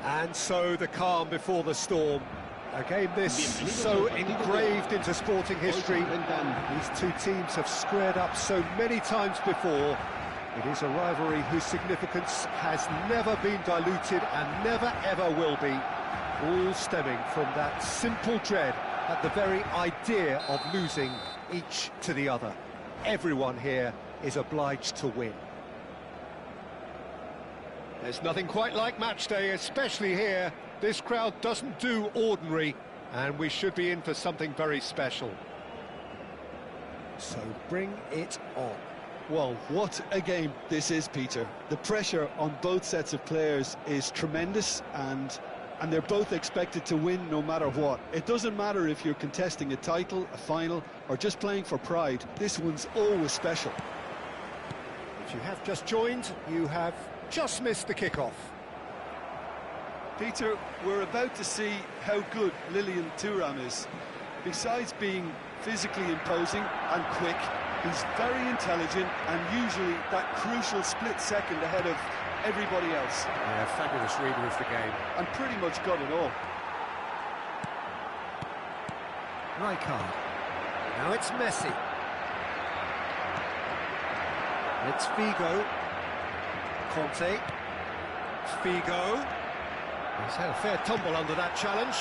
And so the calm before the storm. A game this so engraved into sporting history. These two teams have squared up so many times before. It is a rivalry whose significance has never been diluted and never ever will be. All stemming from that simple dread at the very idea of losing each to the other. Everyone here is obliged to win. There's nothing quite like match day, especially here. This crowd doesn't do ordinary, and we should be in for something very special. So bring it on. Well, what a game this is, Peter. The pressure on both sets of players is tremendous, and they're both expected to win no matter what. It doesn't matter if you're contesting a title, a final, or just playing for pride. This one's always special. If you have just joined, you have just missed the kickoff. Peter, we're about to see how good Lilian Thuram is. Besides being physically imposing and quick, he's very intelligent and usually that crucial split second ahead of everybody else. Yeah, fabulous reader of the game. And pretty much got it all. Rijkaard. Now it's Messi. It's Figo. Conte. Figo. He's had a fair tumble under that challenge.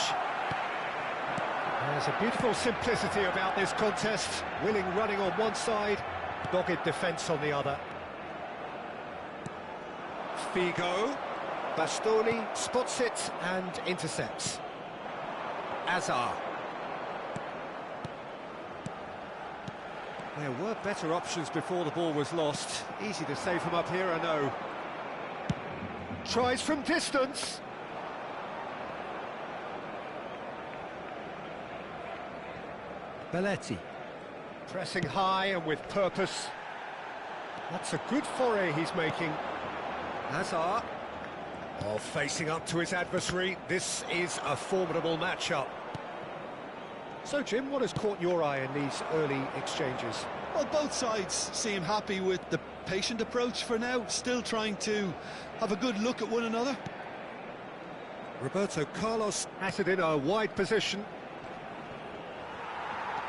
There's a beautiful simplicity about this contest. Willing running on one side, dogged defence on the other. Figo. Bastoni spots it and intercepts. Hazard. There were better options before the ball was lost. Easy to save from up here, I know. Tries from distance. Belletti. Pressing high and with purpose. That's a good foray he's making. Hazard. Oh, facing up to his adversary. This is a formidable matchup. So, Jim, what has caught your eye in these early exchanges? Well, both sides seem happy with the patient approach for now, still trying to have a good look at one another. Roberto Carlos has it in a wide position.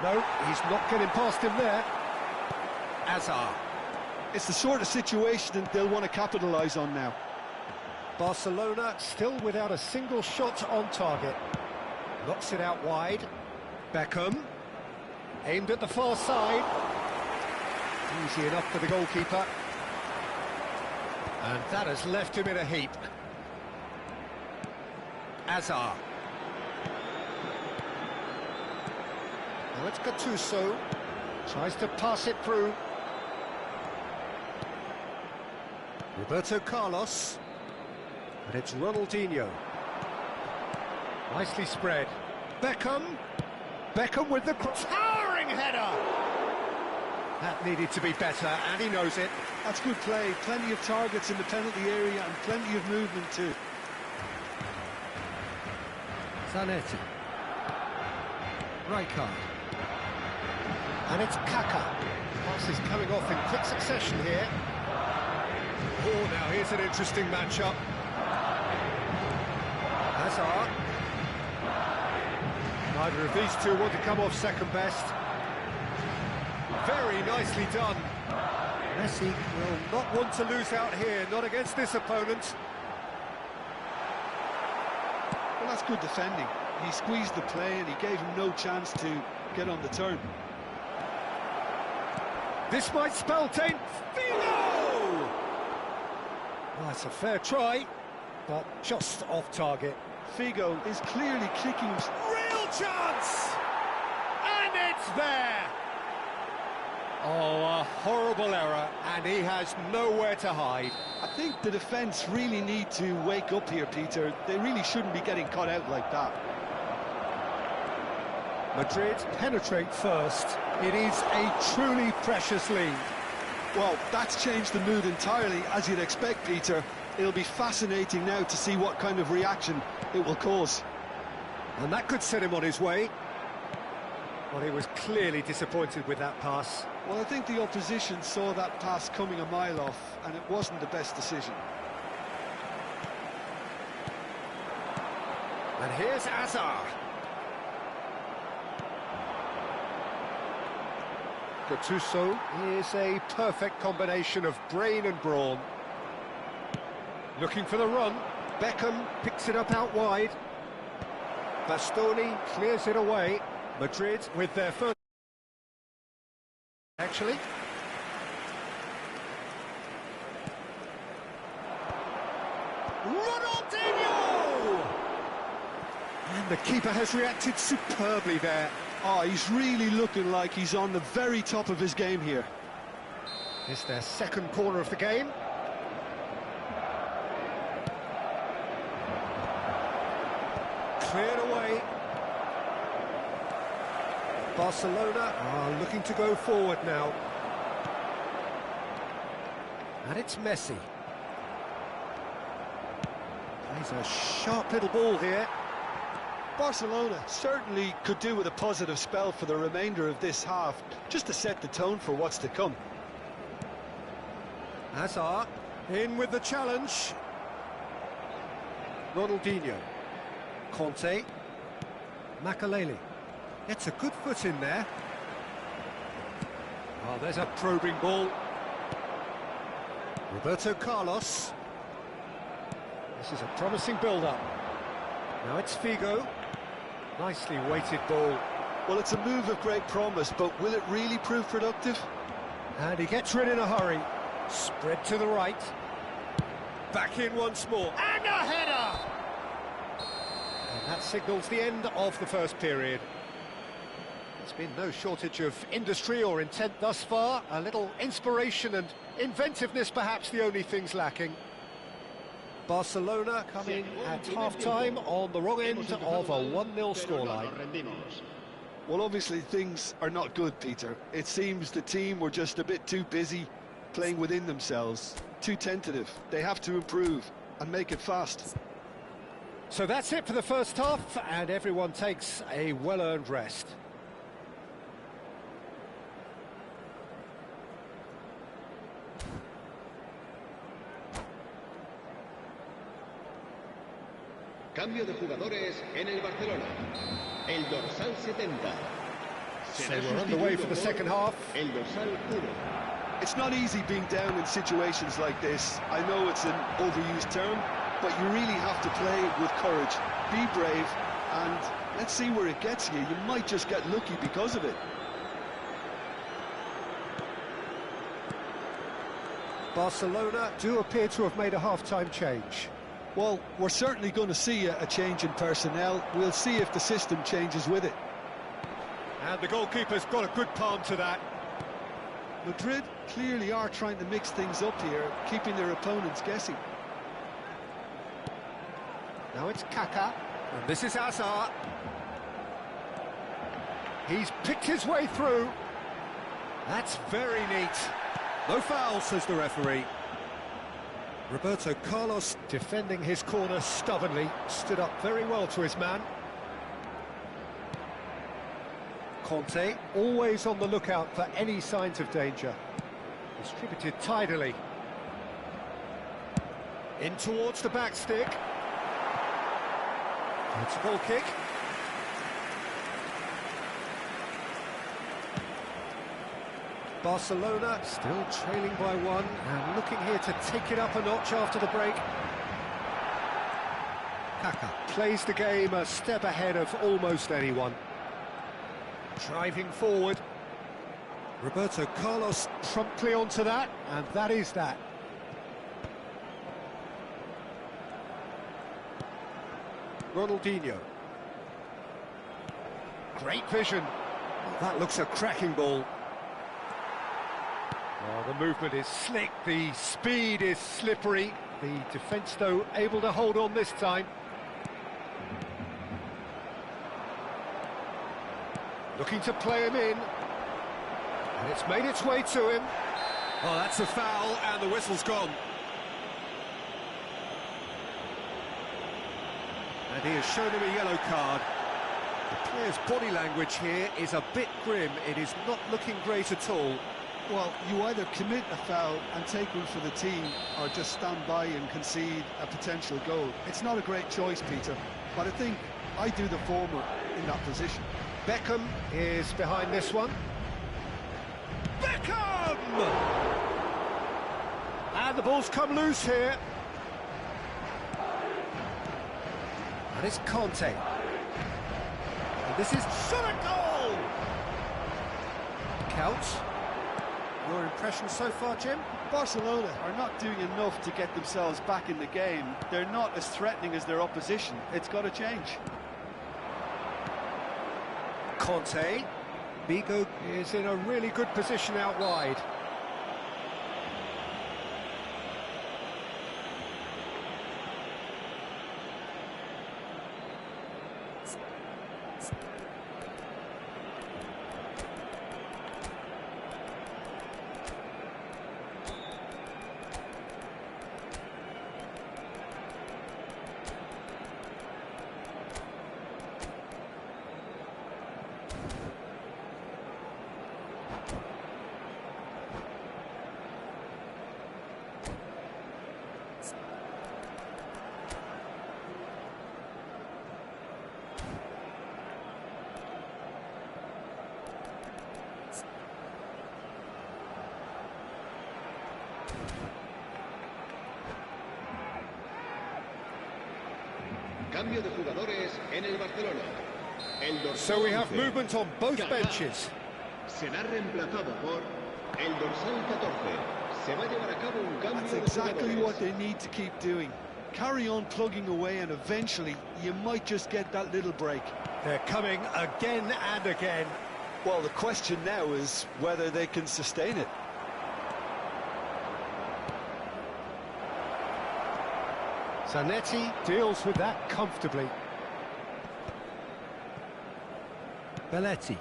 No, he's not getting past him there. Hazard. It's the sort of situation that they'll want to capitalise on now. Barcelona still without a single shot on target. Knocks it out wide. Beckham. Aimed at the far side. Easy enough for the goalkeeper. And that has left him in a heap. Hazard. Now it's Gattuso. Tries to pass it through. Roberto Carlos. And it's Ronaldinho. Nicely spread. Beckham. Beckham with the towering header. That needed to be better, and he knows it. That's good play. Plenty of targets in the penalty area and plenty of movement too. Zanetti. Rijkaard. And it's Kaka. Pass is coming off in quick succession here. Oh, now here's an interesting matchup. Hazard. Neither of these two want to come off second best. Very nicely done. Messi will not want to lose out here, not against this opponent. Well, that's good defending. He squeezed the play and he gave him no chance to get on the turn. This might spell taint. Figo! Well, that's a fair try, but just off target. Figo is clearly kicking. Real chance! And it's there! Oh, a horrible error, and he has nowhere to hide. I think the defence really need to wake up here, Peter. They really shouldn't be getting caught out like that. Madrid penetrate first. It is a truly precious lead. Well, that's changed the mood entirely, as you'd expect, Peter. It'll be fascinating now to see what kind of reaction it will cause. And that could set him on his way. Well, he was clearly disappointed with that pass. Well, I think the opposition saw that pass coming a mile off, and it wasn't the best decision. And here's Azar. Gattuso is a perfect combination of brain and brawn. Looking for the run. Beckham picks it up out wide. Bastoni clears it away. Madrid with their first... Actually. Ronaldinho! And the keeper has reacted superbly there. Oh, he's really looking like he's on the very top of his game here. It's their second corner of the game. Cleared away. Barcelona are looking to go forward now. And it's Messi. Plays a sharp little ball here. Barcelona certainly could do with a positive spell for the remainder of this half, just to set the tone for what's to come. Hazard in with the challenge. Ronaldinho. Conte. Makaleli. Gets a good foot in there. Oh, there's a probing ball. Roberto Carlos. This is a promising build-up. Now it's Figo. Nicely weighted ball. Well, it's a move of great promise, but will it really prove productive? And he gets rid in a hurry. Spread to the right. Back in once more. And a header! And that signals the end of the first period. There's been no shortage of industry or intent thus far. A little inspiration and inventiveness, perhaps the only things lacking. Barcelona coming at half-time on the wrong end of a 1-0 scoreline. Well, obviously things are not good, Peter. It seems the team were just a bit too busy playing within themselves, too tentative. They have to improve and make it fast. So that's it for the first half, and everyone takes a well-earned rest. Cambio de jugadores en el Barcelona. El dorsal 70. So we're underway for the second half. El dorsal 1. It's not easy being down in situations like this. I know it's an overused term, but you really have to play with courage. Be brave, and let's see where it gets you. You might just get lucky because of it. Barcelona do appear to have made a half-time change. Well, we're certainly going to see a change in personnel. We'll see if the system changes with it. And the goalkeeper's got a good palm to that. Madrid clearly are trying to mix things up here, keeping their opponents guessing. Now it's Kaká, and this is Hazard. He's picked his way through. That's very neat. No foul, says the referee. Roberto Carlos defending his corner stubbornly, stood up very well to his man. Conte always on the lookout for any signs of danger. Distributed tidily. In towards the back stick. It's a goal kick. Barcelona still trailing by one and looking here to take it up a notch after the break. Kaká plays the game a step ahead of almost anyone. Driving forward. Roberto Carlos promptly onto that, and that is that. Ronaldinho. Great vision. Oh, that looks a cracking ball. Oh, the movement is slick, the speed is slippery. The defence, though, able to hold on this time. Looking to play him in. And it's made its way to him. Oh, that's a foul, and the whistle's gone. And he has shown him a yellow card. The player's body language here is a bit grim. It is not looking great at all. Well, you either commit a foul and take one for the team, or just stand by and concede a potential goal. It's not a great choice, Peter. but I think I do the former in that position. Beckham is behind this one. Beckham! And the ball's come loose here. And it's Conte. And this is shot at goal! Counts. Your impression so far, Jim? Barcelona are not doing enough to get themselves back in the game. They're not as threatening as their opposition. It's got to change. Conte. Bigo is in a really good position out wide. Cambio de jugadores en el Barcelona. El dorsal So we have 11, movement on both cada, benches. será reemplazado por el dorsal 14. Se va a llevar a cabo un cambio That's de exactly jugadores. what they need to keep doing. Carry on plugging away and eventually you might just get that little break. They're coming again and again. Well, the question now is whether they can sustain it. Zanetti deals with that comfortably. Belletti.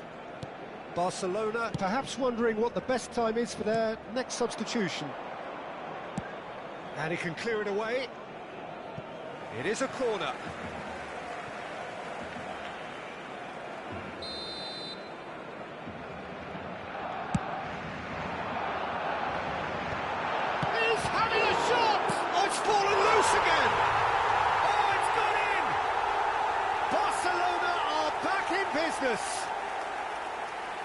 Barcelona perhaps wondering what the best time is for their next substitution. And he can clear it away. It is a corner. He's having a shot! Oh, it's fallen loose again! Oh, it's gone in! Barcelona are back in business!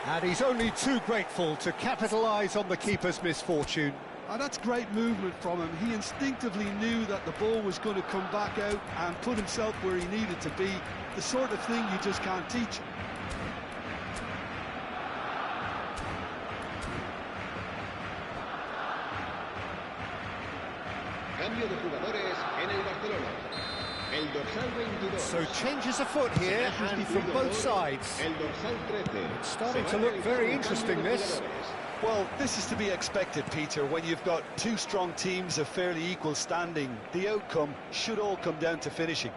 And he's only too grateful to capitalise on the keeper's misfortune. Oh, that's great movement from him. He instinctively knew that the ball was going to come back out and put himself where he needed to be. The sort of thing you just can't teach. Cambio de jugadores en el Barcelona. El dorsal 22. So changes afoot here, and from both sides. El dorsal 13. It's starting to look very interesting, this. Well, this is to be expected, Peter. When you've got two strong teams of fairly equal standing, the outcome should all come down to finishing.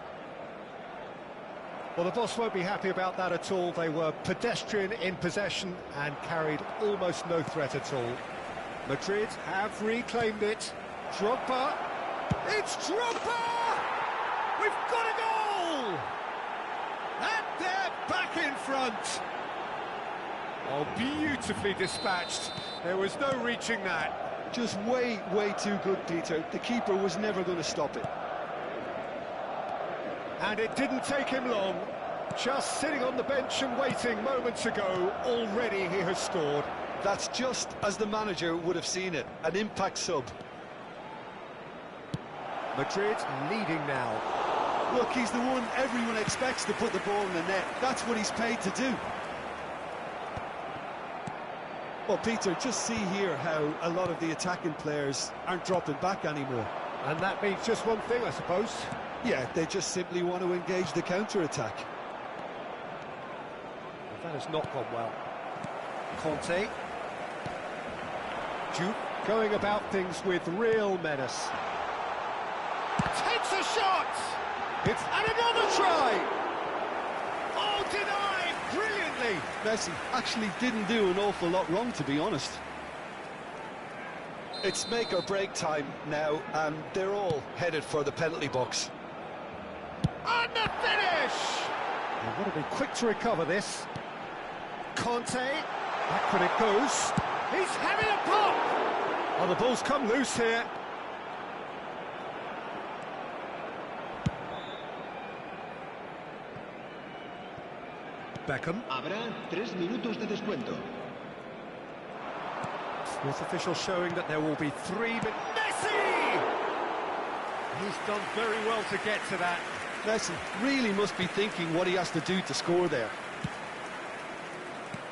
Well, the boss won't be happy about that at all. They were pedestrian in possession and carried almost no threat at all. Madrid have reclaimed it. Drogba. It's Drogba! We've got a goal! And they're back in front. Oh, beautifully dispatched. There was no reaching that. Just way too good, Peter. The keeper was never going to stop it. And it didn't take him long. Just sitting on the bench and waiting moments ago, already he has scored. That's just as the manager would have seen it, an impact sub. Madrid leading now. Look, he's the one everyone expects to put the ball in the net. That's what he's paid to do. Well, Peter, just see here how a lot of the attacking players aren't dropping back anymore. And that means just one thing, I suppose. Yeah, they just simply want to engage the counter-attack. That has not gone well. Conte. Duke going about things with real menace. Takes a shot! It's and another try! Oh, denied brilliantly! Messi actually didn't do an awful lot wrong, to be honest. It's make or break time now, and they're all headed for the penalty box. And the finish! They've got to be quick to recover this. Conte, backward it goes. He's having a pop! Oh, the ball's come loose here. Beckham. Habrá 3 minutos de descuento. With officials showing that there will be 3, but Messi! He's done very well to get to that. Messi really must be thinking what he has to do to score there.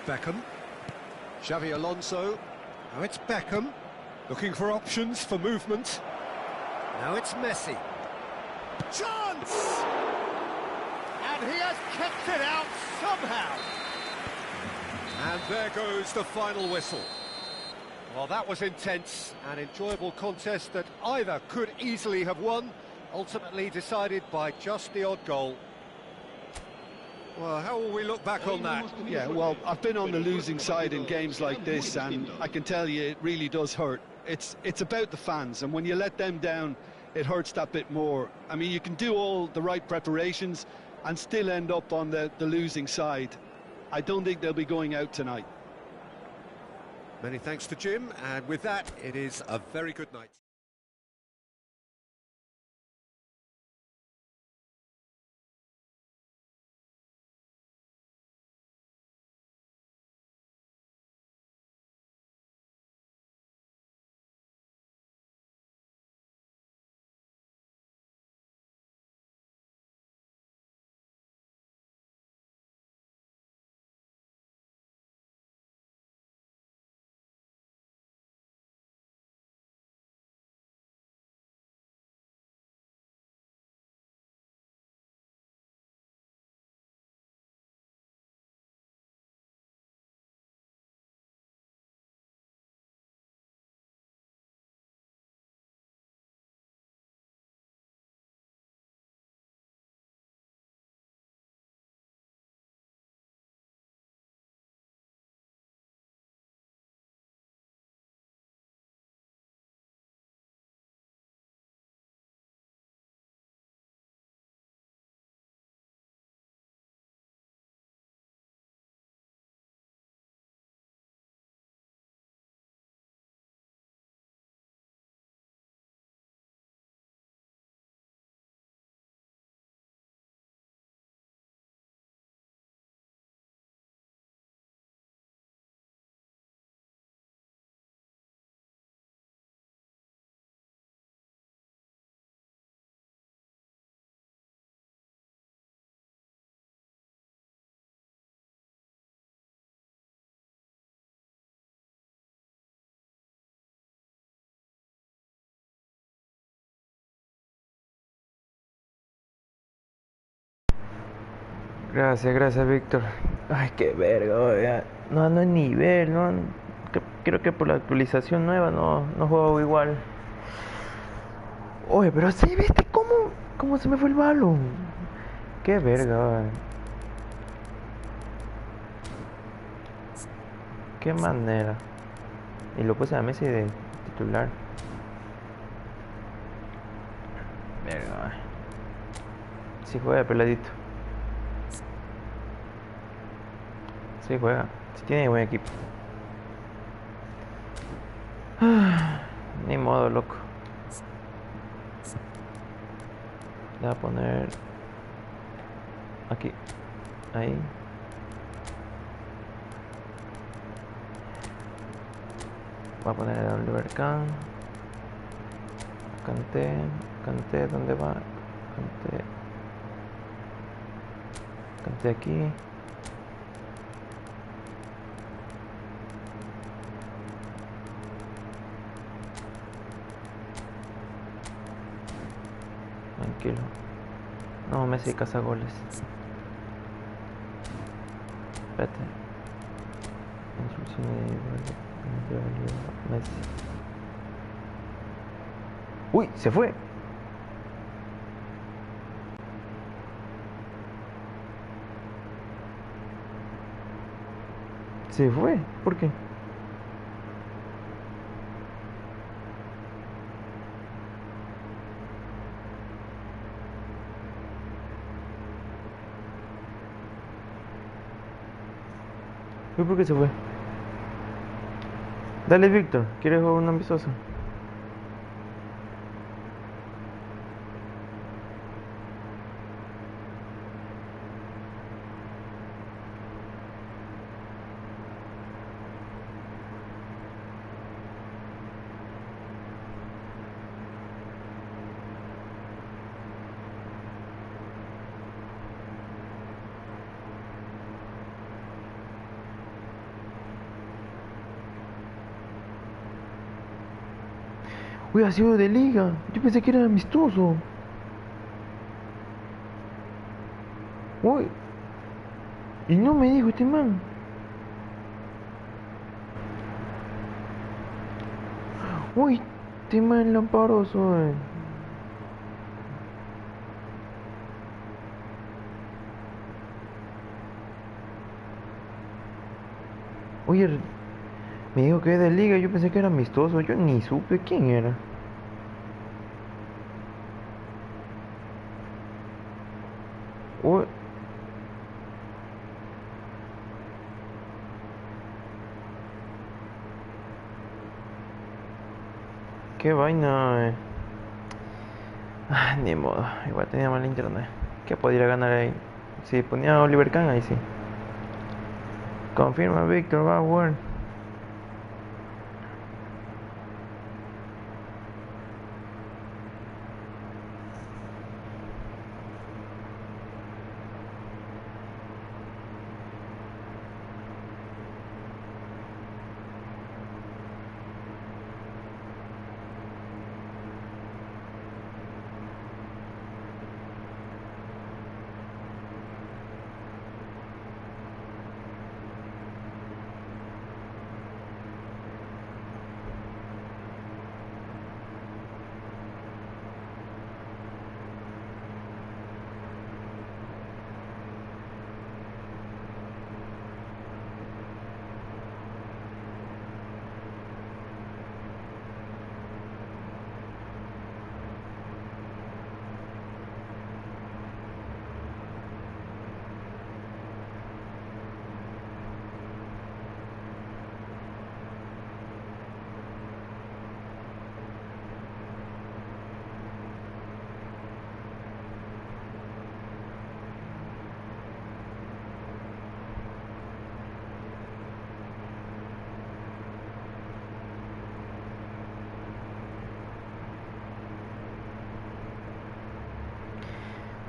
Beckham. Xavi Alonso. Now it's Beckham. Looking for options for movement. Now it's Messi. Chance! And he has kept it out somehow. And there goes the final whistle. Well, that was intense, an enjoyable contest that either could easily have won, ultimately decided by just the odd goal. Well, how will we look back on that? Yeah, well, I've been on the losing side in games like this, and I can tell you it really does hurt. It's about the fans, and when you let them down, it hurts that bit more. I mean, you can do all the right preparations and still end up on the losing side. I don't think they'll be going out tonight. Many thanks to Jim, and with that, it is a very good night. Gracias, Víctor. Ay, qué verga, oiga. No ando en nivel, no. Creo que por la actualización nueva no juego igual. Oye, pero sí, ¿viste cómo se me fue el balón? Qué verga, oiga. Qué manera. Y lo puse a Messi de titular. Verga, oiga. Sí juega, peladito. Sí juega, sí tiene buen equipo. Ni modo, loco. Le voy a poner aquí, ahí. Voy a poner el Oliver Kahn. Canté, ¿dónde va? Canté aquí. Tranquilo. No, Messi caza goles. Espérate. Instrucciones de Messi. ¡Uy! ¡Se fue! ¿Se fue? ¿Por qué? ¿Por qué se fue? Dale, Víctor, ¿quieres jugar un amistoso? Uy, ha sido de liga. Yo pensé que era amistoso. Uy. Y no me dijo este man. Uy, este man lamparoso, Oye, me dijo que es de liga. Yo pensé que era amistoso. Yo ni supe quién era. Uy. Qué vaina, ni modo, igual tenía mal internet. ¿Qué podría ganar ahí? Si ponía a Oliver Kahn, ahí sí. Confirma, Víctor, va a jugar.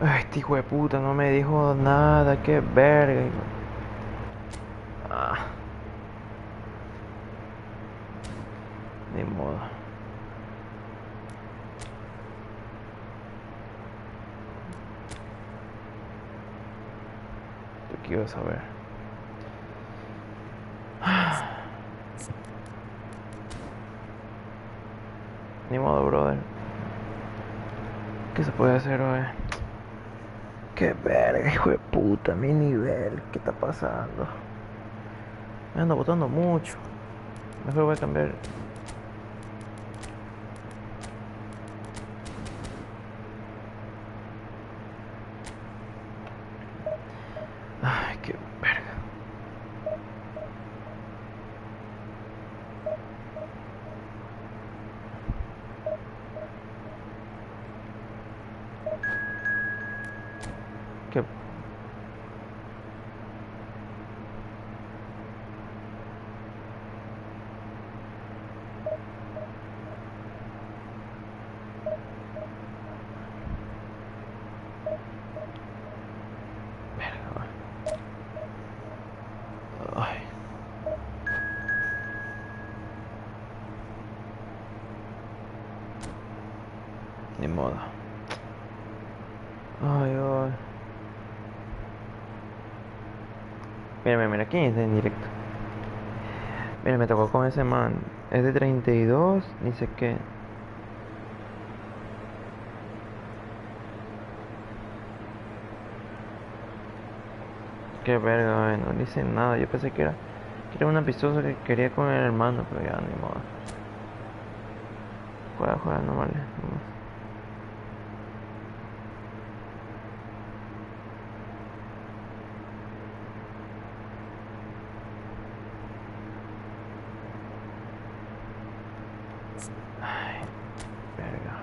Ay, este hijo de puta no me dijo nada, qué verga. Ah, ni modo. Yo quiero saber. Ni modo, brother. ¿Qué se puede hacer hoy? Qué verga, hijo de puta, mi nivel. ¿Qué está pasando? Me ando botando mucho. Mejor voy a cambiar. Ay, qué verga. Qué verga. Ay. Ni modo. Ay, ay. Mira, mira, ¿quién está en directo? Mira, me tocó con ese man. Es de 32, ni sé qué. Qué verga, no dice nada. Yo pensé que era una pistola que quería con el hermano, pero ya ni modo. Juega, juega, no vale. Ay, verga.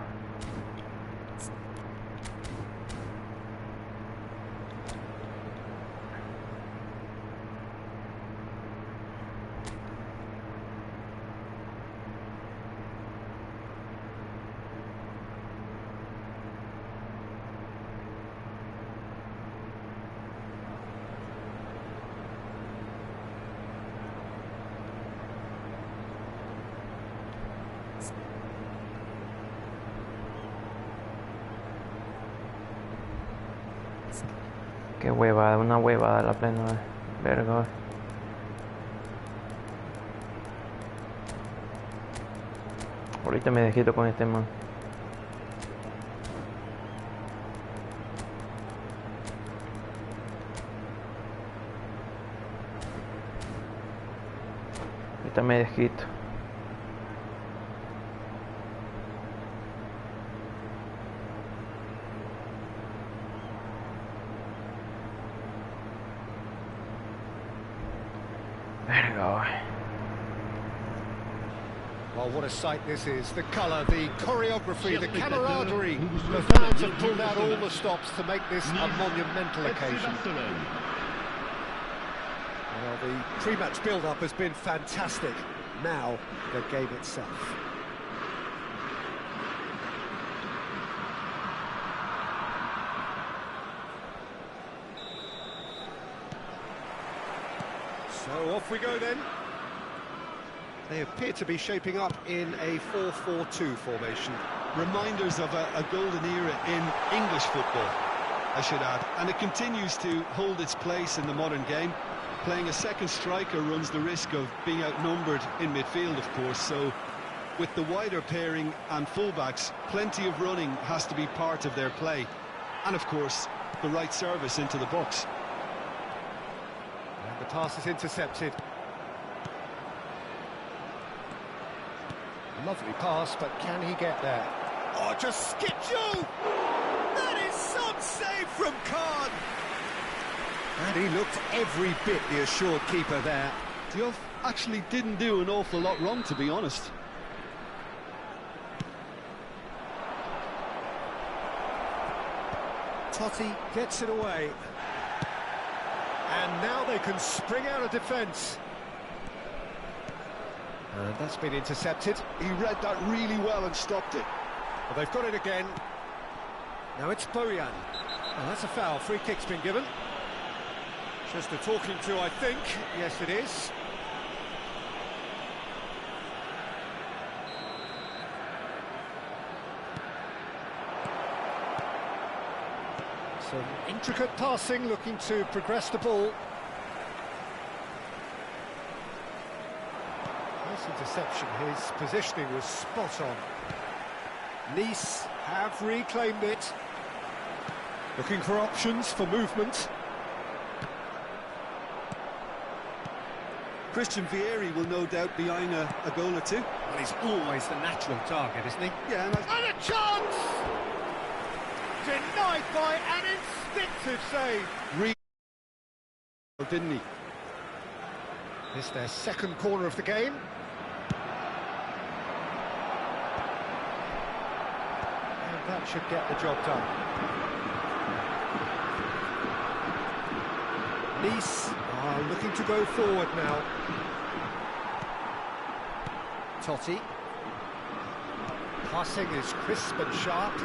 Qué huevada, una huevada la plena, verga. Ahorita me desquito con este man. Ahorita me desquito. Well, what a sight this is. The colour, the choreography, the camaraderie. The fans have pulled out all the stops to make this a monumental occasion. Well, the pre-match build-up has been fantastic. Now, the game itself. So off we go then. They appear to be shaping up in a 4-4-2 formation. Reminders of a golden era in English football, I should add. And it continues to hold its place in the modern game. Playing a second striker runs the risk of being outnumbered in midfield, of course. So with the wider pairing and fullbacks, plenty of running has to be part of their play. And of course, the right service into the box. And the pass is intercepted. Lovely pass, but can he get there? Oh, just skipped you! That is some save from Khan! And he looked every bit the assured keeper there. Diouf actually didn't do an awful lot wrong, to be honest. Totti gets it away. And now they can spring out of defence. And that's been intercepted. He read that really well and stopped it. Well, they've got it again. Now it's Bojan. Oh, that's a foul. Free kick's been given. Just a talking to, I think. Yes, it is. Some intricate passing, looking to progress the ball. Interception, his positioning was spot on. Nice have reclaimed it. Looking for options for movement. Christian Vieri will no doubt be eyeing a goal or two. Well, he's always the natural target, isn't he? Yeah, and a chance! Denied by an instinctive save. Didn't he? It's their second corner of the game. That should get the job done. Nice are looking to go forward now. Totti. Passing is crisp and sharp.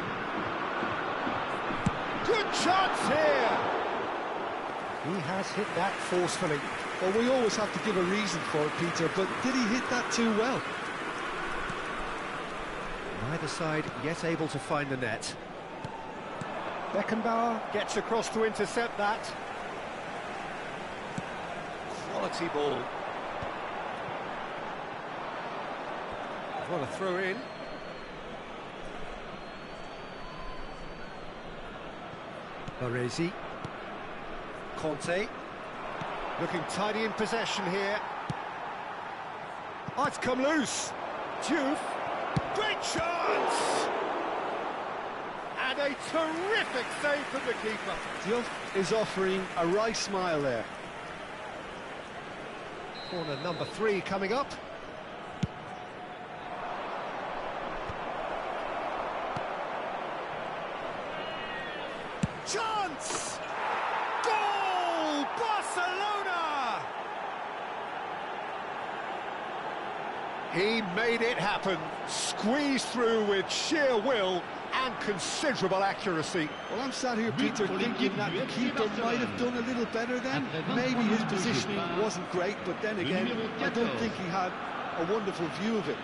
Good chance here! He has hit that forcefully. Well, we always have to give a reason for it, Peter, but did he hit that too well? Neither side yet able to find the net. Beckenbauer gets across to intercept that. Quality ball. What a throw in. Baresi. Conte. Looking tidy in possession here. Oh, it's come loose. Diouf. Great chance! And a terrific save from the keeper. Diouf is offering a wry smile there. Corner number 3 coming up. Chance! Goal! Barcelona! He made it happen, squeezed through with sheer will and considerable accuracy. Well, I'm sat here, Peter, thinking that the keeper might have done a little better then. Maybe his positioning wasn't great, but then again, I don't think he had a wonderful view of it.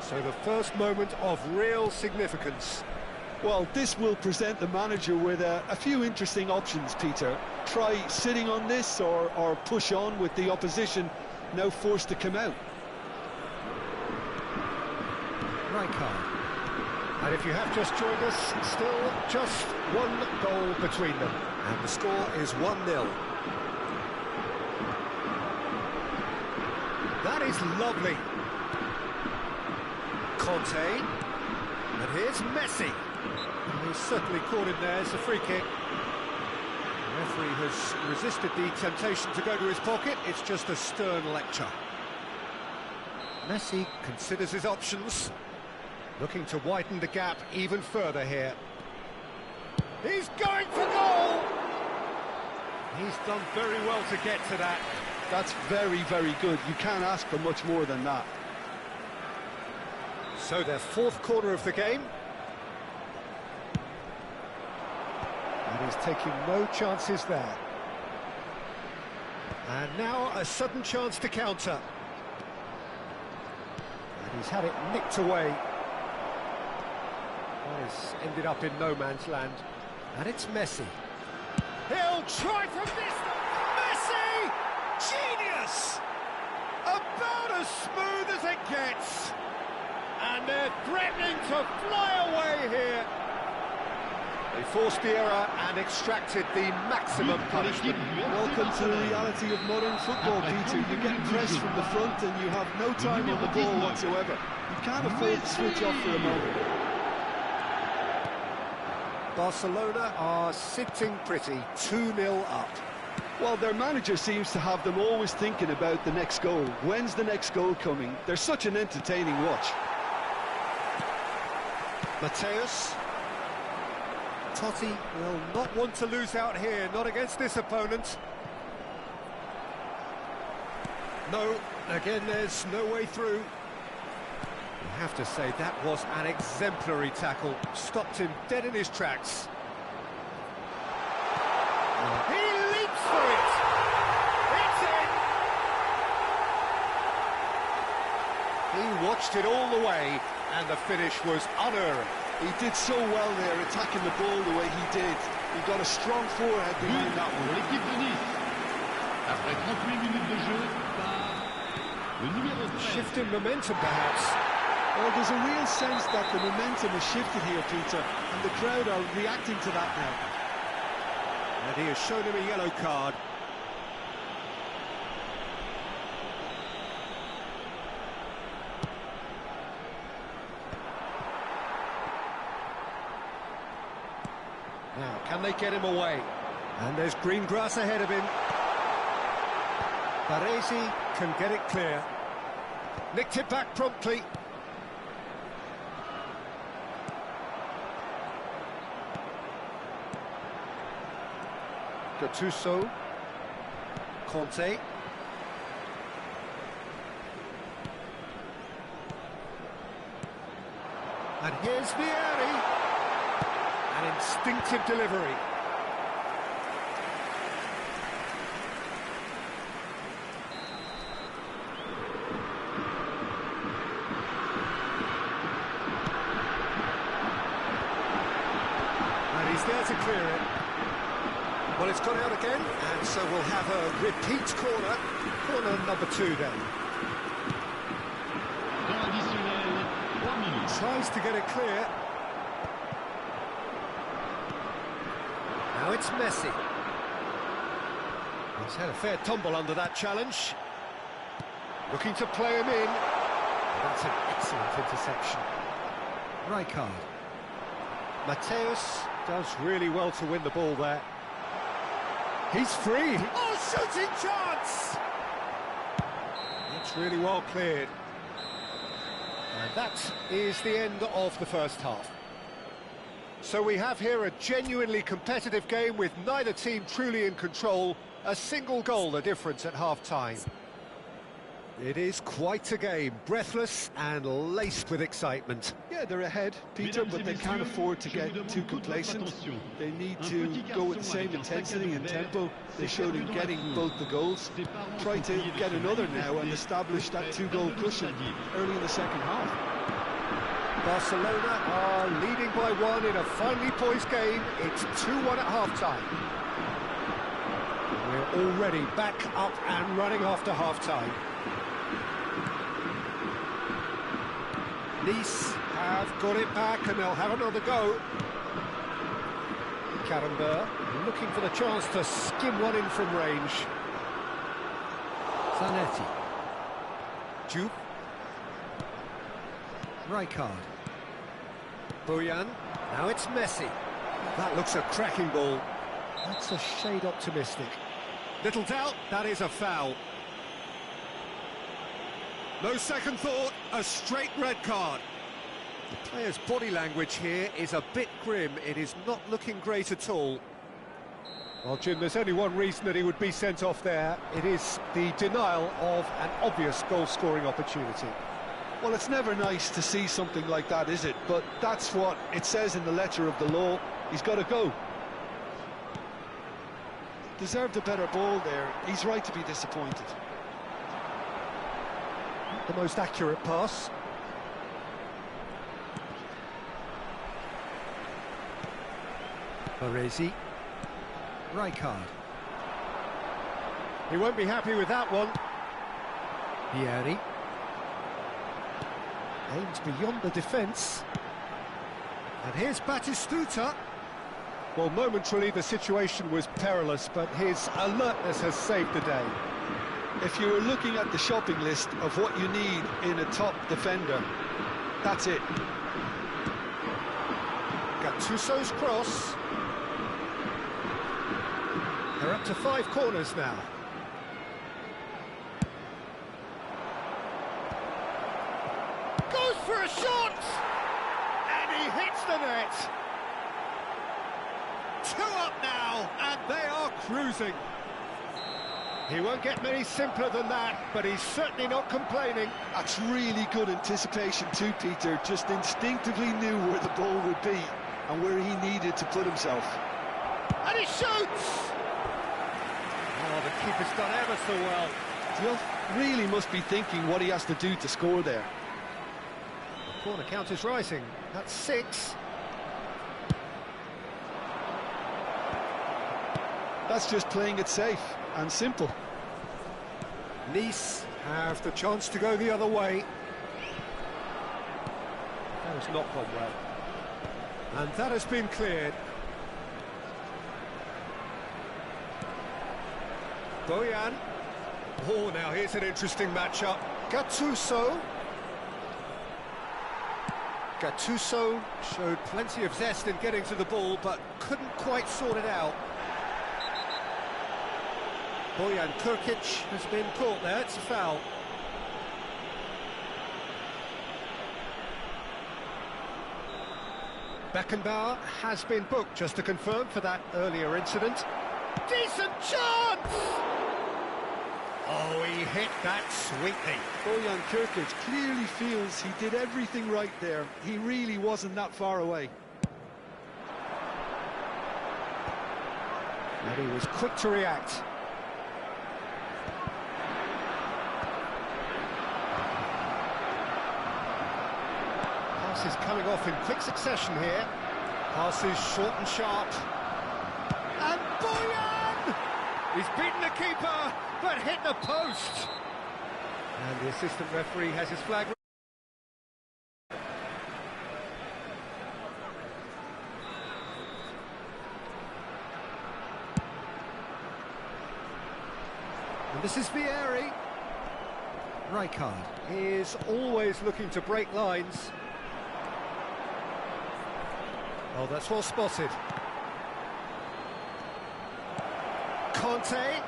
So the first moment of real significance. Well, this will present the manager with a few interesting options, Peter. Try sitting on this or push on with the opposition now forced to come out. And if you have just joined us, still just one goal between them. And the score is 1-0. That is lovely. Conte. And here's Messi. And he's certainly caught him there. It's a free kick. The referee has resisted the temptation to go to his pocket. It's just a stern lecture. Messi considers his options. Looking to widen the gap even further here. He's going for goal! He's done very well to get to that. That's very, very good. You can't ask for much more than that. So their fourth corner of the game. And he's taking no chances there. And now a sudden chance to counter. And he's had it nicked away. Well, he's ended up in no man's land. And it's Messi. He'll try from this. Messi! Genius! About as smooth as it gets. And they're threatening to fly away here. They forced the error and extracted the maximum punishment. Welcome to the reality of modern football, Peter. You get pressed from the front and you have no time on the ball whatsoever. You can't afford to switch off for a moment. Barcelona are sitting pretty, 2-0 up. Well, their manager seems to have them always thinking about the next goal. When's the next goal coming? They're such an entertaining watch. Mateus. Totti will not want to lose out here, not against this opponent. No, again there's no way through. You have to say that was an exemplary tackle. Stopped him dead in his tracks. He leaps for it! It's in! He watched it all the way, and the finish was unerring. He did so well there, attacking the ball the way he did. He got a strong forehead behind that one. L'équipe de Nice. Après 38 minutes de jeu, par le numéro 13. Shift in momentum, perhaps. Well, there's a real sense that the momentum has shifted here, Peter, and the crowd are reacting to that now. And he has shown him a yellow card. Now, can they get him away? And there's green grass ahead of him. Baresi can get it clear. Nicked it back promptly. Gattuso. Conte. And here's Vieri. An instinctive delivery. And he's there to clear it. Well, it's gone out again, and so we'll have a repeat corner. Corner number 2 then. Temps additionnel, 3 minutes. Tries to get it clear. Now it's Messi. He's had a fair tumble under that challenge. Looking to play him in. That's an excellent interception. Rijkaard. Mateus does really well to win the ball there. He's free. Oh, shooting chance! That's really well cleared. And that is the end of the first half. So we have here a genuinely competitive game with neither team truly in control. A single goal the difference at half-time. It is quite a game, breathless and laced with excitement. Yeah, they're ahead, Peter, but they can't afford to get too complacent. They need to go with the same intensity and tempo they showed in getting both the goals. Try to get another now and establish that 2-goal cushion early in the second half. Barcelona are leading by 1 in a finely poised game. It's 2-1 at half-time. We're already back up and running after half-time. Nice have got it back and they'll have another go. Karambur looking for the chance to skim one in from range. Zanetti. Jupe. Rijkaard. Bojan. Now it's Messi. That looks a cracking ball. That's a shade optimistic. Little doubt, that is a foul. No second thought, a straight red card. The player's body language here is a bit grim. It is not looking great at all. Well, Jim, there's only one reason that he would be sent off there. It is the denial of an obvious goal-scoring opportunity. Well, it's never nice to see something like that, is it? But that's what it says in the letter of the law. He's got to go. Deserved a better ball there. He's right to be disappointed. The most accurate pass. Baresi. Rijkaard. He won't be happy with that one. Vieri. Aims beyond the defence. And here's Batistuta. Well, momentarily the situation was perilous, but his alertness has saved the day. If you were looking at the shopping list of what you need in a top defender, that's it. Gattuso's cross. They're up to 5 corners now. Goes for a shot! And he hits the net! 2 up now, and they are cruising. He won't get many simpler than that, but he's certainly not complaining. That's really good anticipation too, Peter. Just instinctively knew where the ball would be and where he needed to put himself. And he shoots! Oh, the keeper's done ever so well. He really must be thinking what he has to do to score there. The corner count is rising. That's 6. That's just playing it safe and simple. Nice have the chance to go the other way. That has not gone well. And that has been cleared. Bojan. Oh, now here's an interesting matchup. Gattuso. Gattuso showed plenty of zest in getting to the ball, but couldn't quite sort it out. Bojan Kurkic has been caught there, it's a foul. Beckenbauer has been booked, just to confirm, for that earlier incident. Decent chance! Oh, he hit that sweetly. Bojan Kurkic clearly feels he did everything right there. He really wasn't that far away. And he was quick to react. Passes coming off in quick succession here. Passes short and sharp. And Bojan! He's beaten the keeper, but hit the post. And the assistant referee has his flag. And this is Vieri. Rijkaard is always looking to break lines. Oh, that's well spotted. Conte.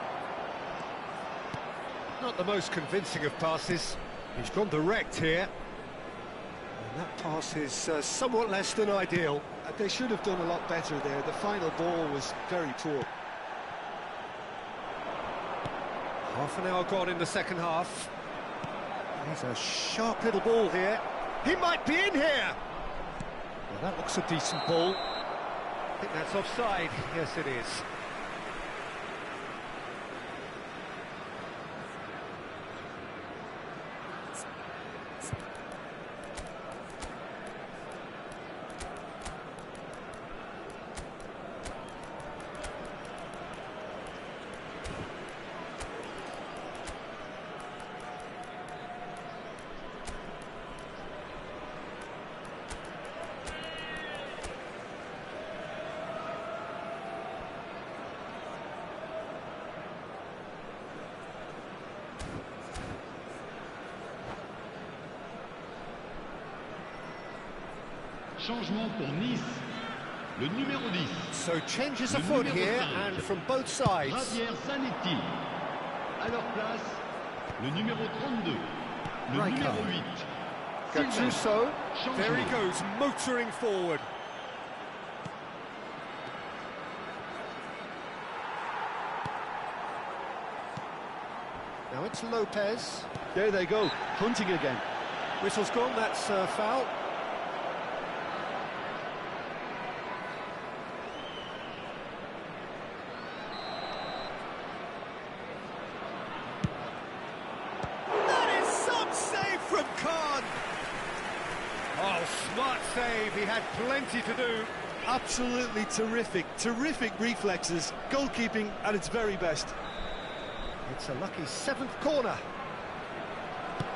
Not the most convincing of passes. He's gone direct here. And that pass is somewhat less than ideal. They should have done a lot better there. The final ball was very poor. Half an hour gone in the second half. He's a sharp little ball here. He might be in here! Well, that looks a decent ball. I think that's offside. Yes, it is. Changement pour Nice. Le numéro 10. So changes afoot here, and from both sides. Javier Zanetti. À leur place, le numéro 32. Le Right numéro card. 8. Gattuso, Changement. there he goes, motoring forward. Now it's Lopez. There they go, hunting again. Whistle's gone, that's foul. That is some save from Khan. Oh, smart save, he had plenty to do. Absolutely terrific reflexes, goalkeeping at its very best. It's a lucky seventh corner.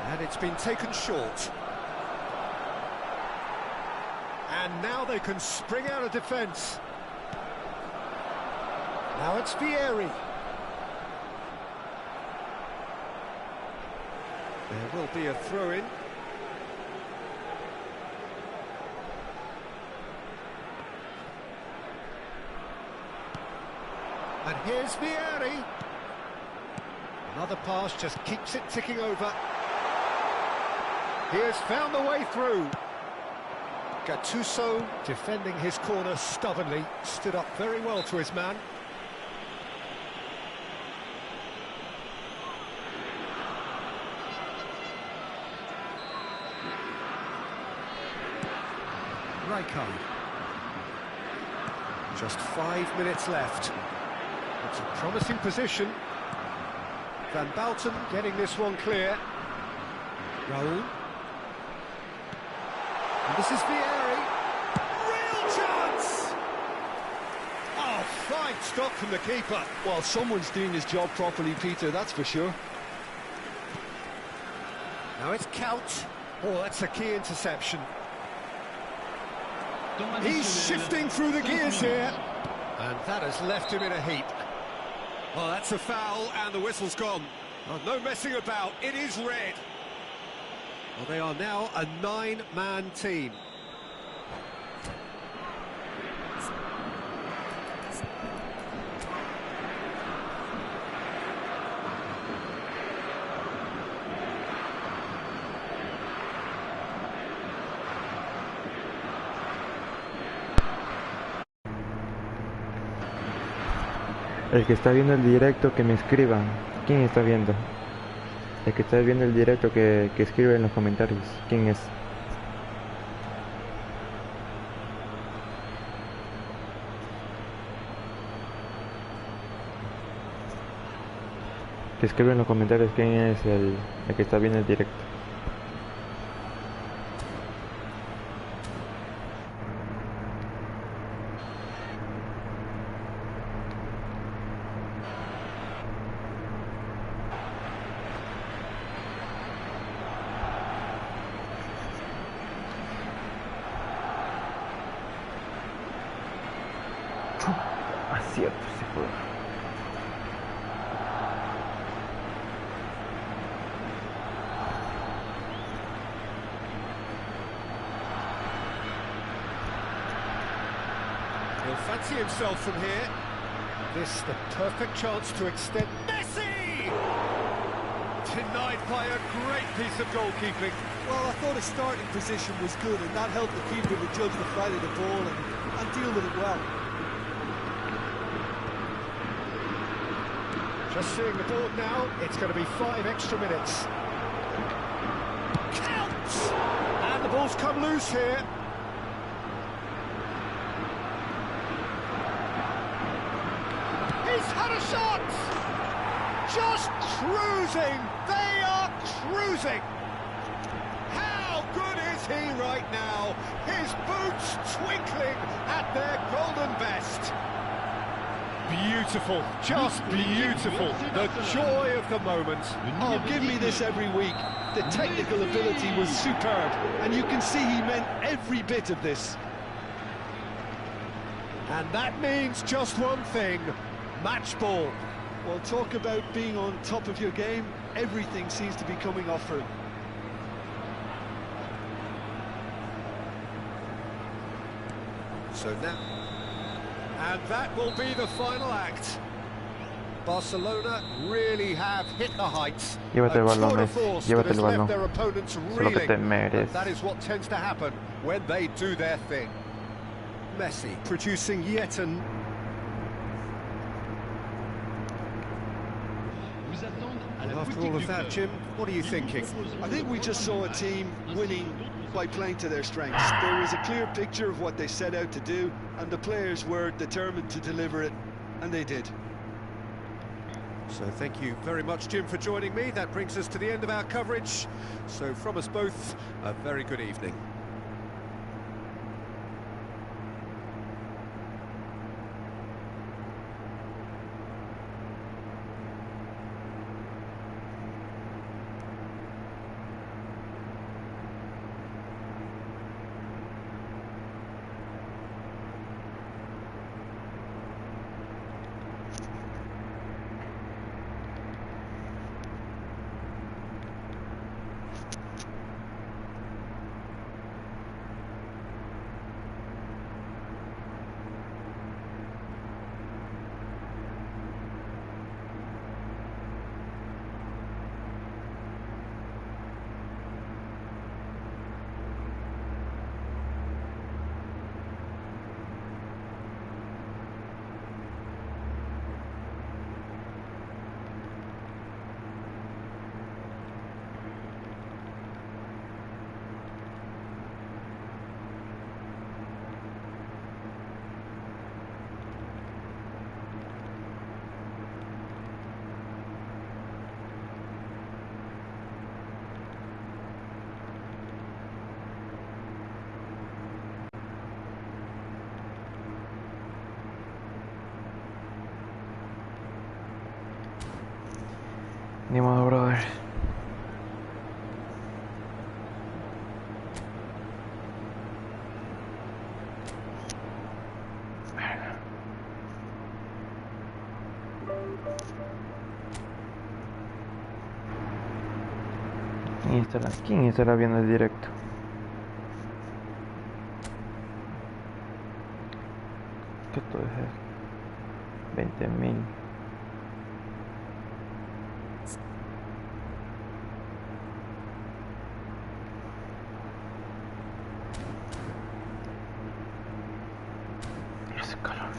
And it's been taken short. And now they can spring out of defence. Now it's Vieri. There will be a throw-in. And here's Vieri. Another pass just keeps it ticking over. He has found the way through. Gattuso, defending his corner stubbornly, stood up very well to his man. Rijkaard. Just 5 minutes left. It's a promising position. Van Bouten getting this one clear. Raul. And this is Vieri. Real chance! Oh, fine stop from the keeper. Well, someone's doing his job properly, Peter, that's for sure. Now it's Couch. Oh, that's a key interception. He's shifting through the gears here. And that has left him in a heap. Oh, that's a foul, and the whistle's gone. Oh, no messing about, it is red. Well, they are now a 9-man team. El que está viendo el directo, que me escriba. ¿Quién está viendo? El que está viendo el directo, que escribe en los comentarios. ¿Quién es? Que escribe en los comentarios quién es el que está viendo el directo. Acierto ese juego. He'll fancy himself from here. This the perfect chance to extend. Messi! Denied by a great piece of goalkeeping. Well, I thought his starting position was good, and that helped the keeper to judge the flight of the ball and deal with it well. Just seeing the board now, it's going to be 5 extra minutes. Counts! And the ball's come loose here. He's had a shot! Just cruising! They are cruising! How good is he right now? His boots twinkling at their golden best. Beautiful, just beautiful. The joy of the moment. Oh, give me this every week. The technical ability was superb, and you can see he meant every bit of this. And that means just one thing, match ball. Well, talk about being on top of your game. Everything seems to be coming off for him. So now, and that will be the final act. Barcelona really have hit the heights. Llévate el A balón, tour de Messi. force Llévate that has el left balón. their opponents Eso es lo que te reeling. mereces. That is what tends to happen when they do their thing. Messi producing yet an... Vous attendent à la After boutique all of du that, club. Jim, what are you thinking? I think we just saw a team winning by playing to their strengths. There was a clear picture of what they set out to do, and the players were determined to deliver it, and they did. So thank you very much, Jim, for joining me. That brings us to the end of our coverage. So from us both, a very good evening. Ni modo, brother. ¿Quién estará viendo el directo? ¿Qué todo es? 20.000. Hace calor.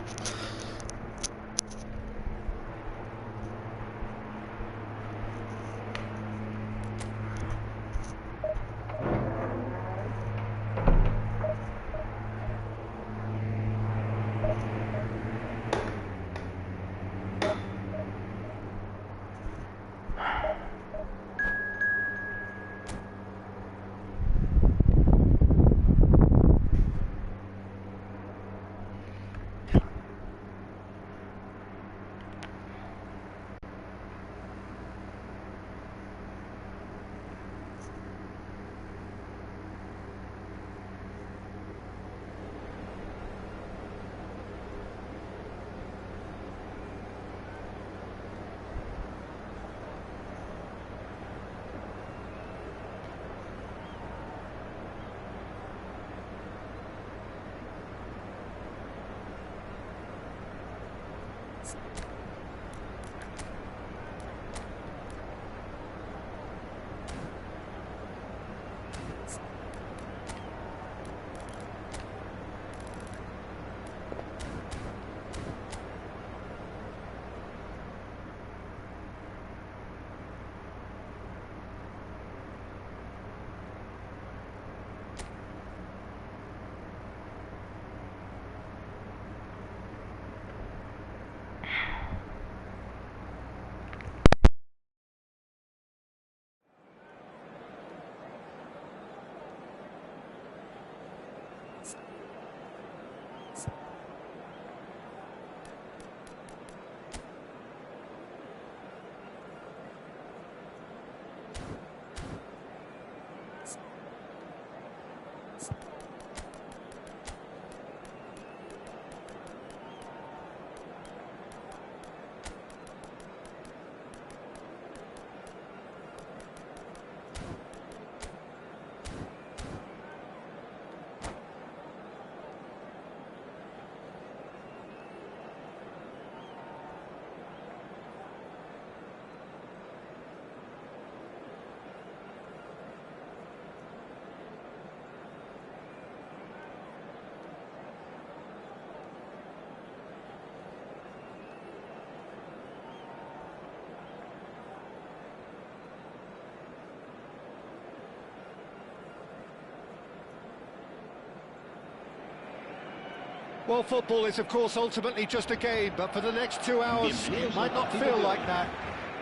Well, football is, of course, ultimately just a game, but for the next 2 hours, it might not feel like that.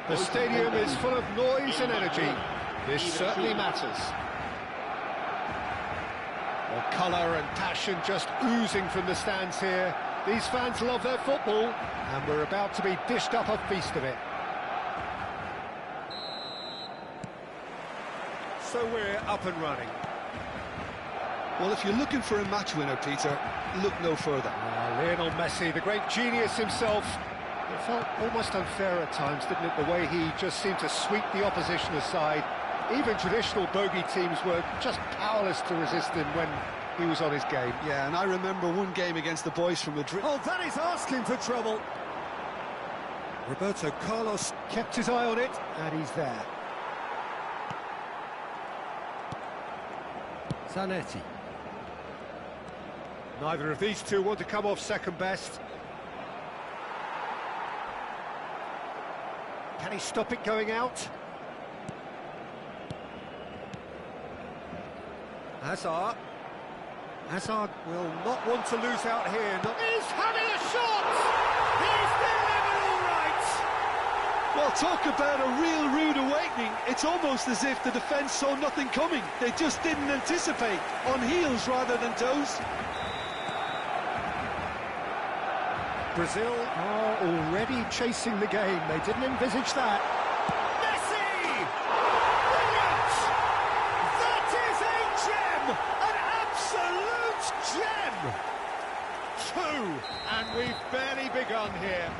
The stadium is full of noise and energy. This certainly matters. Well, colour and passion just oozing from the stands here. These fans love their football, and we're about to be dished up a feast of it. So we're up and running. Well, if you're looking for a match winner, Peter, look no further. Lionel Messi, the great genius himself. It felt almost unfair at times, didn't it, the way he just seemed to sweep the opposition aside. Even traditional bogey teams were just powerless to resist him when he was on his game. Yeah, and I remember one game against the boys from Madrid. Oh, that is asking for trouble. Roberto Carlos kept his eye on it, and he's there. Zanetti. Neither of these two want to come off second best. Can he stop it going out? Hazard. Hazard will not want to lose out here. He's having a shot! He's delivered all right! Well, talk about a real rude awakening. It's almost as if the defence saw nothing coming. They just didn't anticipate. On heels rather than toes. Brazil are already chasing the game. They didn't envisage that. Messi! Brilliant! That is a gem! An absolute gem! Two, and we've barely begun here.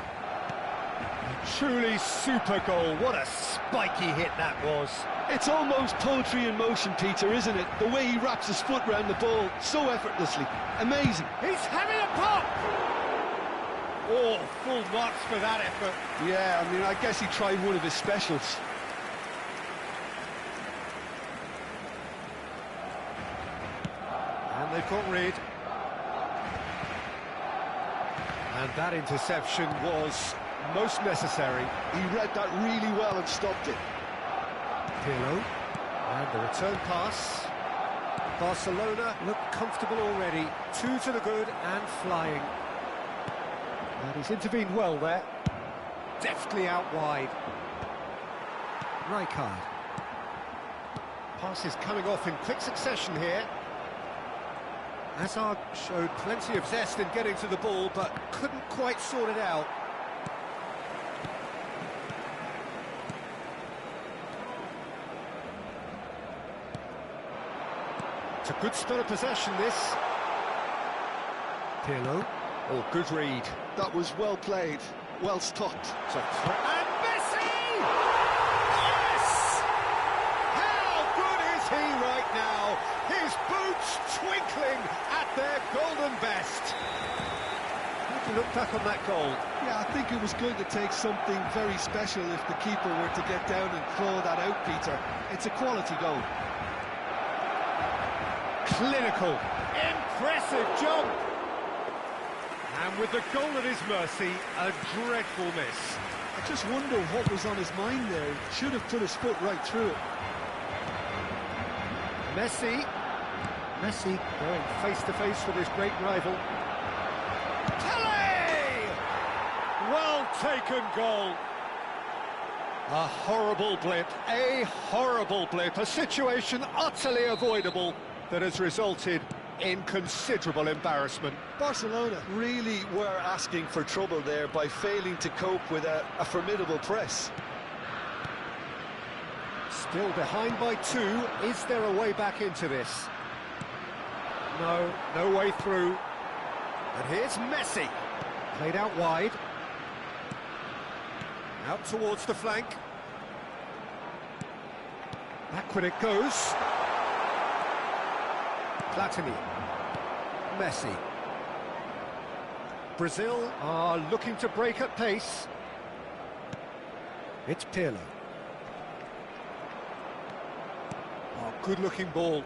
A truly super goal. What a spiky hit that was. It's almost poetry in motion, Peter, isn't it? The way he wraps his foot round the ball so effortlessly. Amazing. He's having a pop! Oh, full marks for that effort. Yeah, I mean, I guess he tried one of his specials. And they've got rid. And that interception was most necessary. He read that really well and stopped it. Pirlo. And the return pass. Barcelona look comfortable already. 2 to the good and flying. And he's intervened well there. Deftly out wide. Rijkaard. Passes coming off in quick succession here. Hazard showed plenty of zest in getting to the ball, but couldn't quite sort it out. It's a good spell of possession, this. Pirlo. Oh, good read. That was well played, well stopped. And Messi! Yes! How good is he right now? His boots twinkling at their golden best. How do you look back on that goal? Yeah, I think it was going to take something very special if the keeper were to get down and claw that out, Peter. It's a quality goal. Clinical, impressive jump. And with the goal at his mercy, a dreadful miss. I just wonder what was on his mind there. Should have put his foot right through it. Messi going face to face with his great rival. Pele! Well taken goal. A horrible blip, a situation utterly avoidable that has resulted in considerable embarrassment. Barcelona really were asking for trouble there by failing to cope with a formidable press. Still behind by 2. Is there a way back into this? No way through. And here's Messi. Played out wide. Out towards the flank. Backward it goes. Platini. Messi. Brazil are looking to break at pace. It's Pirlo. Oh, good-looking ball.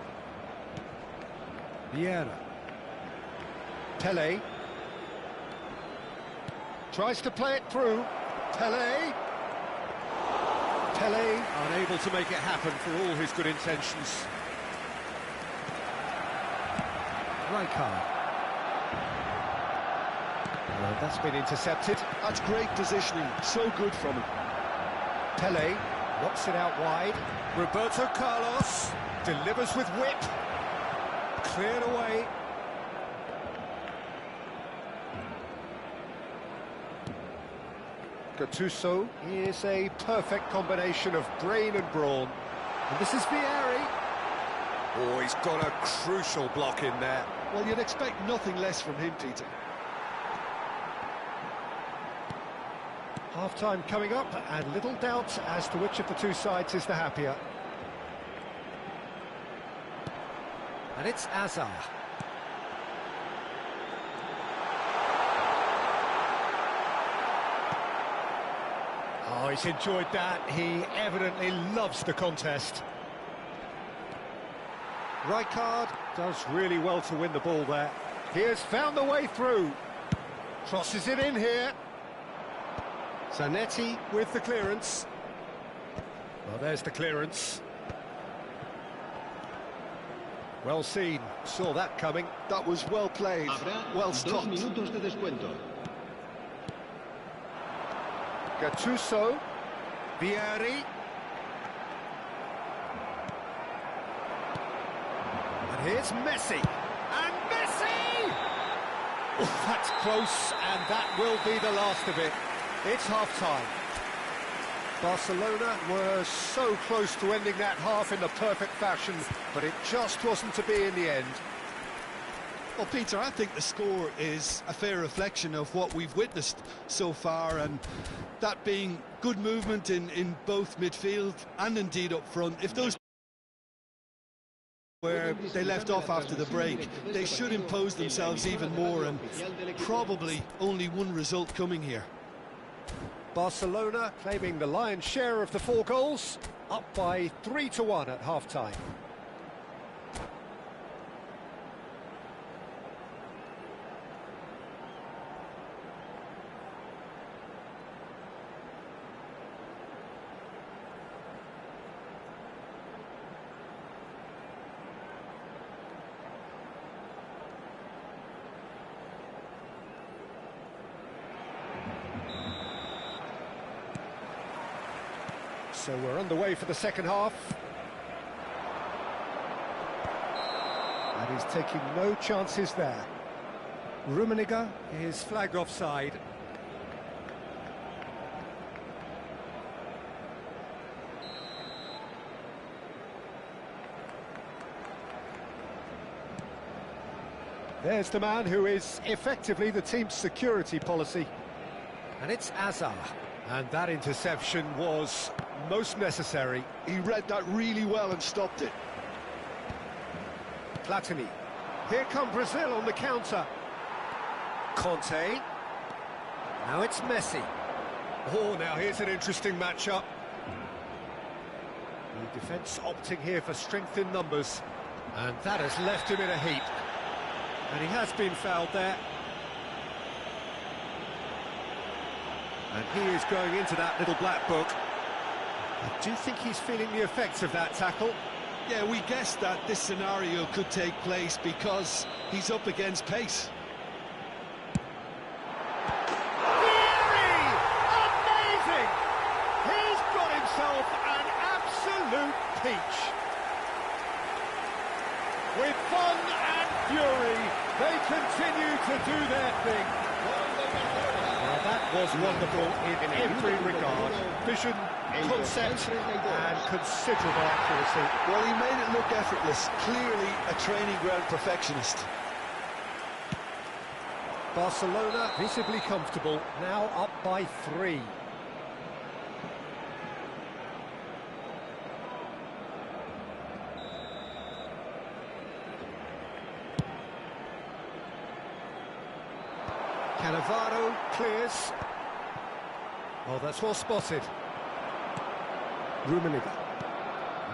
Vieira. Pele. Tries to play it through. Pele. Pele unable to make it happen for all his good intentions. Rijkaard. Well, that's been intercepted. That's great positioning, so good from him. Pele knocks it out wide. Roberto Carlos delivers with whip. Cleared away. Gattuso is a perfect combination of brain and brawn. And this is Vieri. Oh, he's got a crucial block in there. Well, you'd expect nothing less from him, Peter. Half-time coming up, and little doubt as to which of the two sides is the happier. And it's Azar. Oh, he's enjoyed that. He evidently loves the contest. Rijkaard does really well to win the ball there. He has found the way through. Crosses it in here. Zanetti with the clearance. Well, there's the clearance. Well seen. Saw that coming. That was well played. Well stopped. 2 minutos de descuento. Gattuso. Vieri. And here's Messi. And Messi! Oh, that's close, and that will be the last of it. It's half-time. Barcelona were so close to ending that half in the perfect fashion, but it just wasn't to be in the end. Well, Peter, I think the score is a fair reflection of what we've witnessed so far, and that being good movement in both midfield and indeed up front. If those where they left off after the break, they should impose themselves even more, and probably only one result coming here. Barcelona claiming the lion's share of the 4 goals, up by 3-1 at half-time. So we're underway for the second half. And he's taking no chances there. Rummenigge is flagged offside. There's the man who is effectively the team's security policy. And it's Azar. And that interception was most necessary. He read that really well and stopped it. Platini. Here come Brazil on the counter. Conte. Now it's Messi. Oh, now here's an interesting matchup. The defence opting here for strength in numbers. And that has left him in a heap. And he has been fouled there. And he is going into that little black book. I do think he's feeling the effects of that tackle. Yeah, we guessed that this scenario could take place because he's up against pace. Vieri! Amazing! He's got himself an absolute peach. With fun and fury, they continue to do their thing. Well, that was wonderful in every regard. Vision, concept and considerable accuracy. Well, he made it look effortless. Clearly a training ground perfectionist. Barcelona visibly comfortable, now up by 3. Cannavaro clears. Oh, that's well spotted. Rummenigge.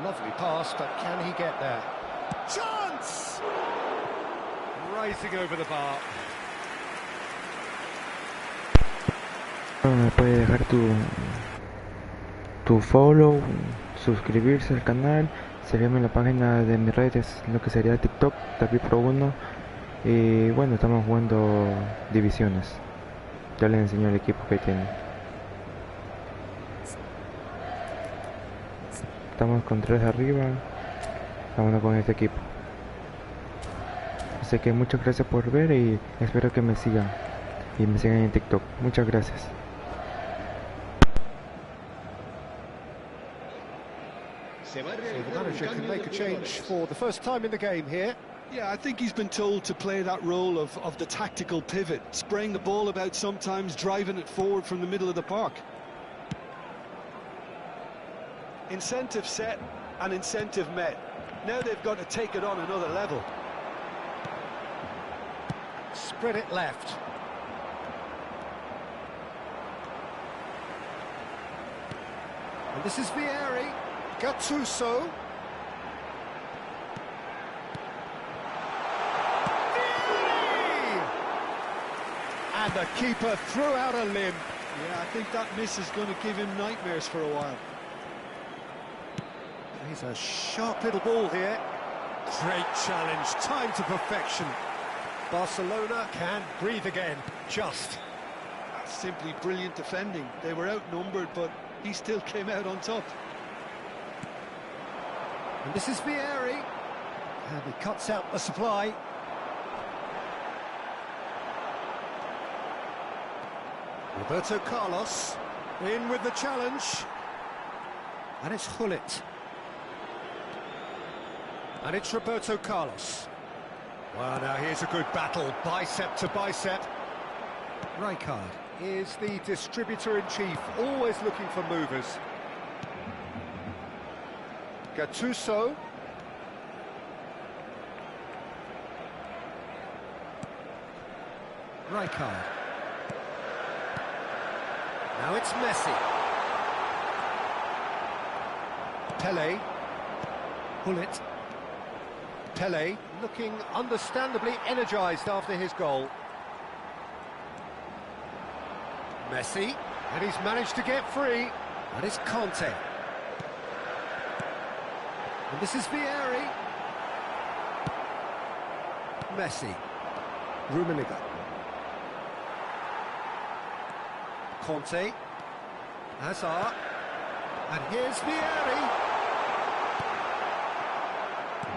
Lovely pass, but can he get there? Chance! Rising over the bar. Me puede dejar tu follow, suscribirse al canal, seguirme en la página de mis redes, lo que sería TikTok, David Pro 1. Y bueno, estamos jugando divisiones. Ya les enseño el equipo que tiene. Estamos con 3 arriba. Estamos con este equipo. Así que muchas gracias por ver y espero que me sigan. Y me sigan en TikTok. Muchas gracias. So the manager can make a change for the first time in the game here. Yeah, I think he's been told to play that role of the tactical pivot, spraying the ball about sometimes, driving it forward from the middle of the park. Incentive set and incentive met. Now they've got to take it on another level. Spread it left. And this is Vieri. Gattuso. Vieri! And the keeper threw out a limb. Yeah, I think that miss is going to give him nightmares for a while. He's a sharp little ball here. Great challenge, time to perfection. Barcelona can breathe again, just. That's simply brilliant defending. They were outnumbered, but he still came out on top. And this is Vieri. And he cuts out the supply. Roberto Carlos in with the challenge. And it's Hullet. And it's Roberto Carlos. Well, now here's a good battle, bicep to bicep. Rijkaard is the distributor-in-chief, always looking for movers. Gattuso. Rijkaard. Now it's Messi. Pele. Hullet. Pele looking understandably energised after his goal. Messi, and he's managed to get free. And it's Conte. And this is Vieri. Messi. Rummenigge. Conte. Hazard. And here's Vieri.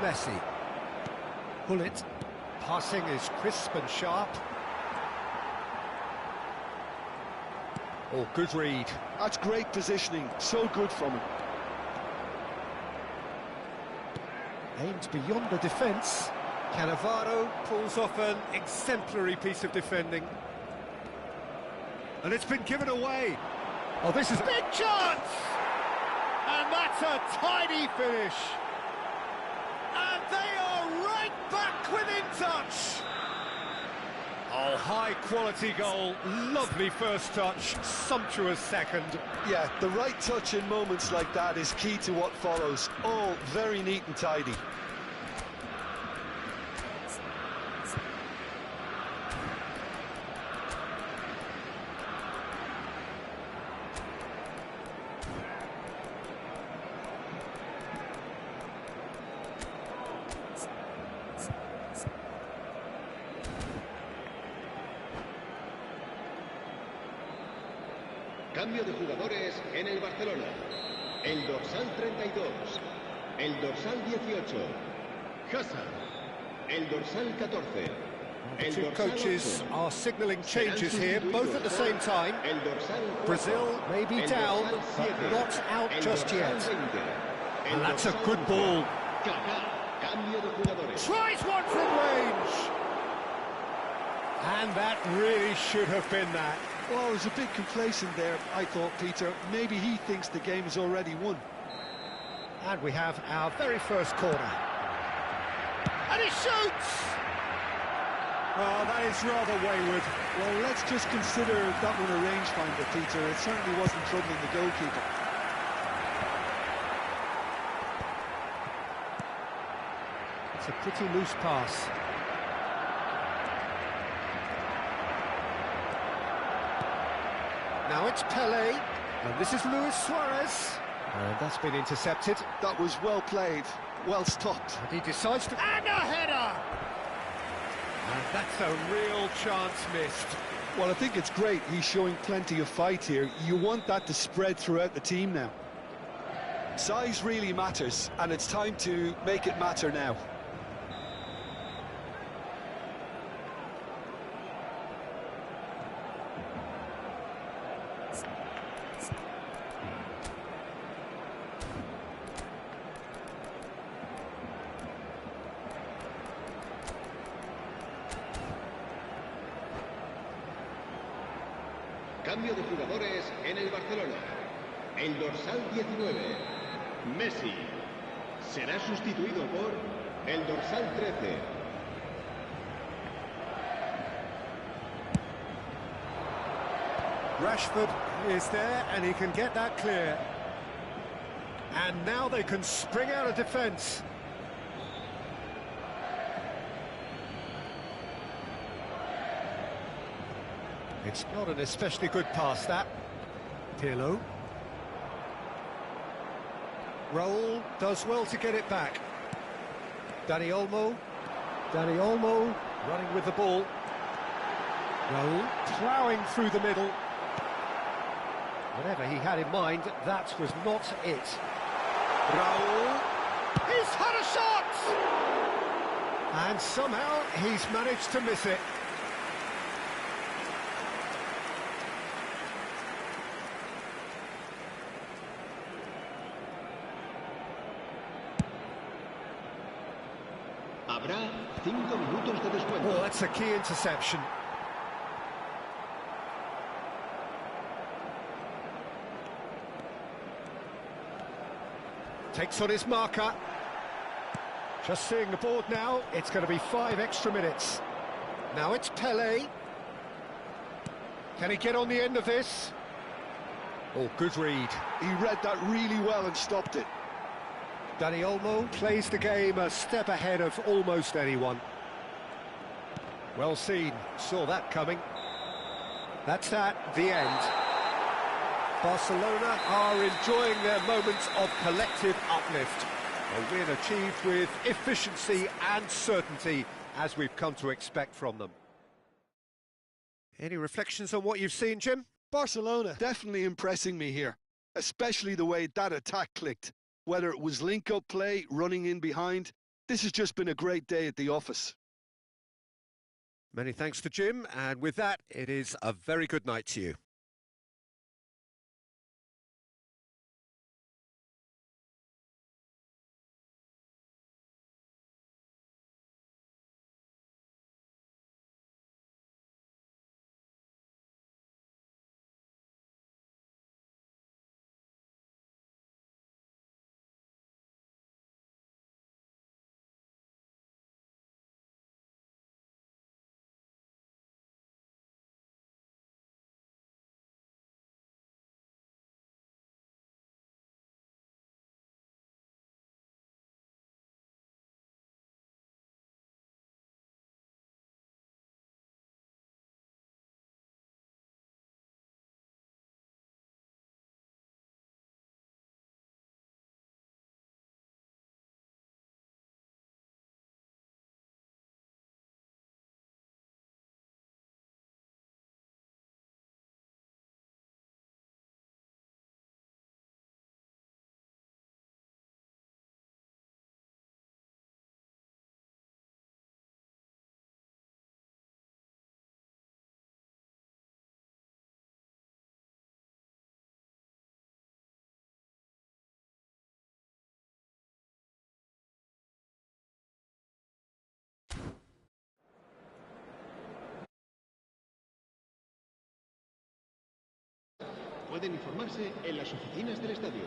Messi. Hullet. Passing is crisp and sharp. Oh, good read. That's great positioning, so good from him. Aimed beyond the defence. Cannavaro pulls off an exemplary piece of defending. And it's been given away. Oh, this is a big chance! And that's a tidy finish. And they are right back within touch. Oh, high-quality goal, lovely first touch, sumptuous second. Yeah, the right touch in moments like that is key to what follows. All very neat and tidy. Cambio de jugadores en el Barcelona. El dorsal 32. El dorsal 18. Hazard. El dorsal 14. The two coaches are signalling changes here, both at the same time. Brazil may be down, but not out just yet. And that's a good ball. Tries one from range. And that really should have been that. Well, I was a bit complacent there, I thought, Peter. Maybe he thinks the game is already won. And we have our very first corner. And he shoots! Well, that is rather wayward. Well, let's just consider that one a rangefinder, Peter. It certainly wasn't troubling the goalkeeper. It's a pretty loose pass. Now it's Pele, and this is Luis Suarez. And that's been intercepted. That was well played, well stopped. And he decides to... And a header! And that's a real chance missed. Well, I think it's great. He's showing plenty of fight here. You want that to spread throughout the team now. Size really matters, and it's time to make it matter now. Cambio de jugadores en el Barcelona. El dorsal 19, Messi, será sustituido por el dorsal 13. Rashford is there and he can get that clear. And now they can spring out of defence. It's not an especially good pass, that. Pirlo. Raul does well to get it back. Dani Olmo. Dani Olmo running with the ball. Raul ploughing through the middle. Whatever he had in mind, that was not it. Raul. He's had a shot! And somehow he's managed to miss it. Habrá 5 minutos de descuento. Oh, that's a key interception. Takes on his marker. Just seeing the board now, it's going to be 5 extra minutes. Now it's Pelé. Can he get on the end of this? Oh, good read. He read that really well and stopped it. Dani Olmo plays the game a step ahead of almost anyone. Well seen, saw that coming. That's that, the end. Barcelona are enjoying their moments of collective uplift. A win achieved with efficiency and certainty, as we've come to expect from them. Any reflections on what you've seen, Jim? Barcelona definitely impressing me here, especially the way that attack clicked. Whether it was link-up play, running in behind, this has just been a great day at the office. Many thanks to Jim, and with that, it is a very good night to you. Pueden informarse en las oficinas del estadio.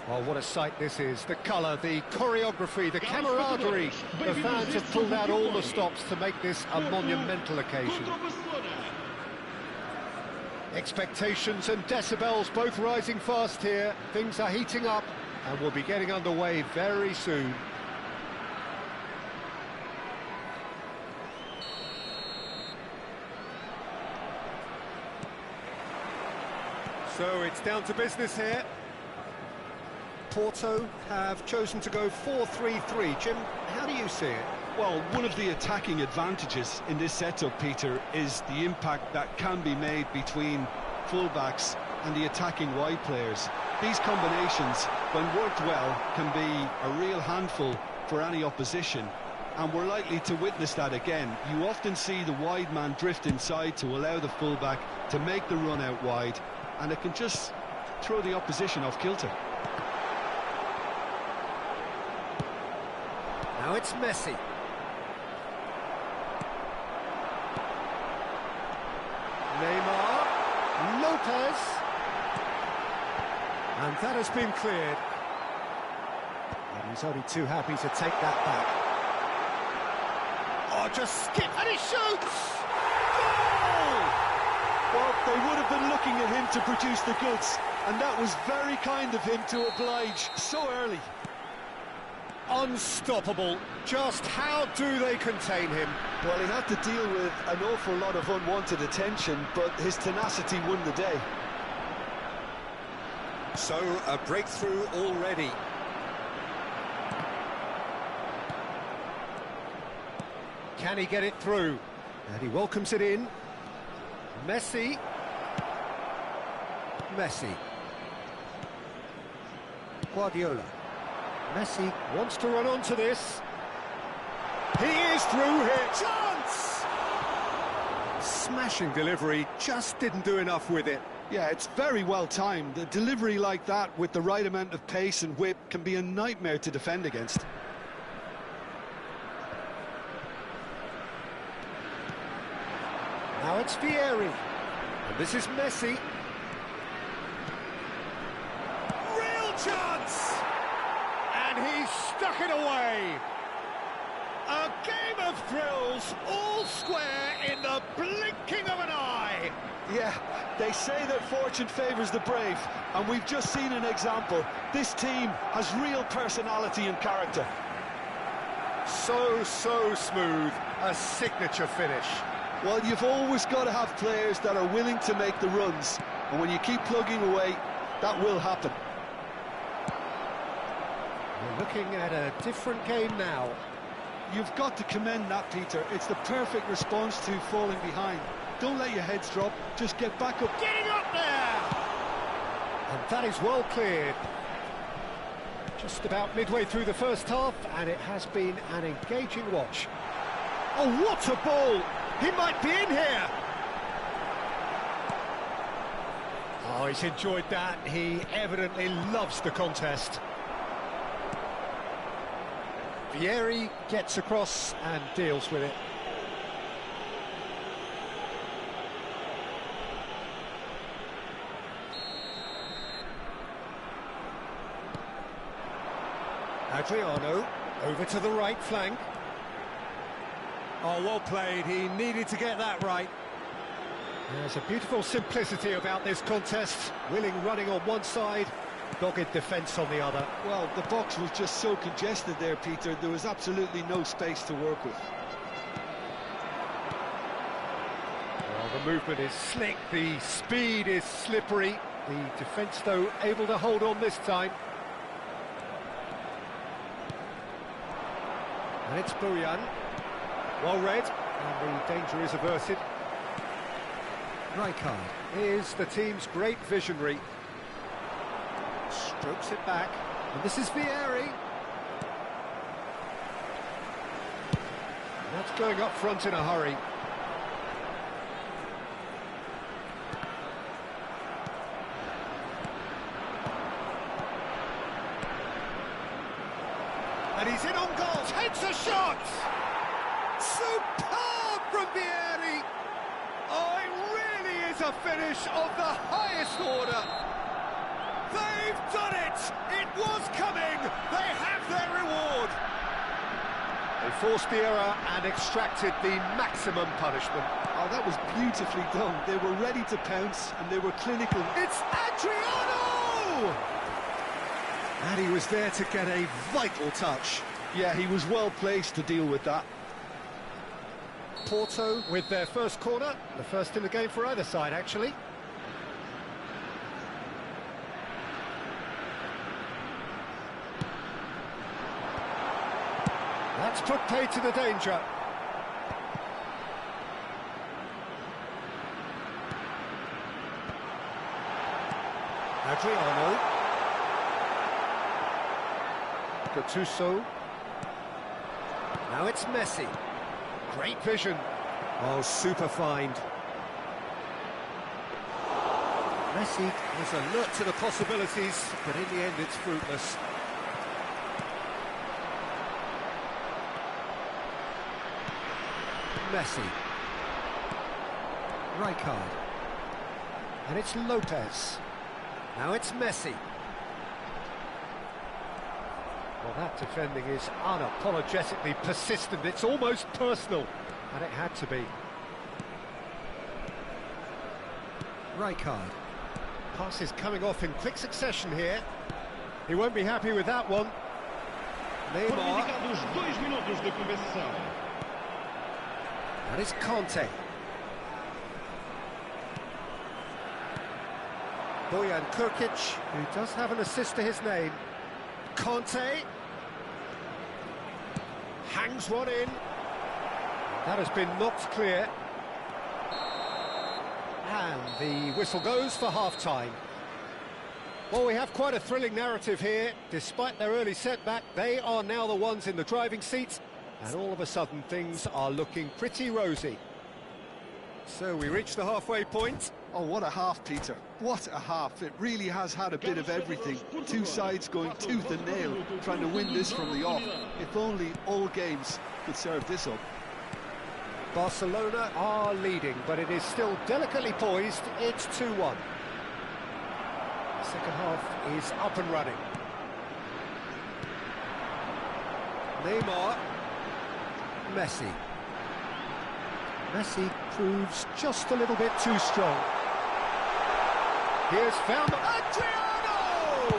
Oh, what a sight this is. The colour, the choreography, the camaraderie. The fans have pulled out all the stops to make this a monumental occasion. Expectations and decibels both rising fast here. Things are heating up and we'll be getting underway very soon. So it's down to business here. Porto have chosen to go 4-3-3. Jim, how do you see it? Well, one of the attacking advantages in this setup, Peter, is the impact that can be made between fullbacks and the attacking wide players. These combinations, when worked well, can be a real handful for any opposition, and we're likely to witness that again. You often see the wide man drift inside to allow the fullback to make the run out wide, and it can just throw the opposition off kilter. Now it's Messi. Neymar, Lopez, and that has been cleared. And he's only too happy to take that back. Oh, just skip, and he shoots! Goal! Well, they would have been looking at him to produce the goods, and that was very kind of him to oblige so early. Unstoppable. Just how do they contain him? Well, he had to deal with an awful lot of unwanted attention, but his tenacity won the day. So, a breakthrough already. Can he get it through? And he welcomes it in. Messi. Messi. Guardiola. Messi wants to run onto this. He is through here. Chance! Smashing delivery, just didn't do enough with it. Yeah, it's very well timed. A delivery like that with the right amount of pace and whip can be a nightmare to defend against. Now it's Vieri. And this is Messi. Real chance! And he stuck it away. A game of thrills, all square in the blinking of an eye. Yeah, they say that fortune favours the brave, and we've just seen an example. This team has real personality and character. So smooth, a signature finish. Well, you've always got to have players that are willing to make the runs, and when you keep plugging away, that will happen. We're looking at a different game now. You've got to commend that, Peter. It's the perfect response to falling behind. Don't let your heads drop, just get back up. Getting up there! And that is well cleared. Just about midway through the first half, and it has been an engaging watch. Oh, what a ball! He might be in here! Oh, he's enjoyed that. He evidently loves the contest. Vieri gets across and deals with it. Adriano, over to the right flank. Oh, well played, he needed to get that right. There's a beautiful simplicity about this contest. Willing running on one side, dogged defence on the other. Well, the box was just so congested there, Peter. There was absolutely no space to work with. Well, the movement is slick, the speed is slippery. The defence, though, able to hold on this time. And it's Bojan. Well read, and the danger is averted. Rijkaard is the team's great visionary. Strokes it back, and this is Vieri. Not going up front in a hurry. And he's in on goal, takes a shot! Superb from Vieri! Oh, it really is a finish of the highest order! They've done it! It They forced the error and extracted the maximum punishment. Oh, that was beautifully done. They were ready to pounce and they were clinical. It's Adriano! And he was there to get a vital touch. Yeah, he was well placed to deal with that. Porto with their first corner, the first in the game for either side, actually. That's put paid to the danger. Adriano. Gattuso. Now it's Messi. Great vision. Oh, super find. Messi was alert to the possibilities, but in the end it's fruitless. Messi. Rijkaard. And it's Lopez. Now it's Messi. Well, that defending is unapologetically persistent. It's almost personal. And it had to be. Rijkaard. Pass is coming off in quick succession here. He won't be happy with that one. Neymar. That is Conte. Bojan Krkić, who does have an assist to his name. Conte. Hangs one in. That has been knocked clear. And the whistle goes for half-time. Well, we have quite a thrilling narrative here. Despite their early setback, they are now the ones in the driving seat. And all of a sudden, things are looking pretty rosy. So we reach the halfway point. Oh, what a half, Peter. What a half. It really has had a bit of everything. Two sides going tooth and nail, trying to win this from the off. If only all games could serve this up. Barcelona are leading, but it is still delicately poised. It's 2-1. The second half is up and running. Neymar. Messi. Messi proves just a little bit too strong. Here's found Adriano!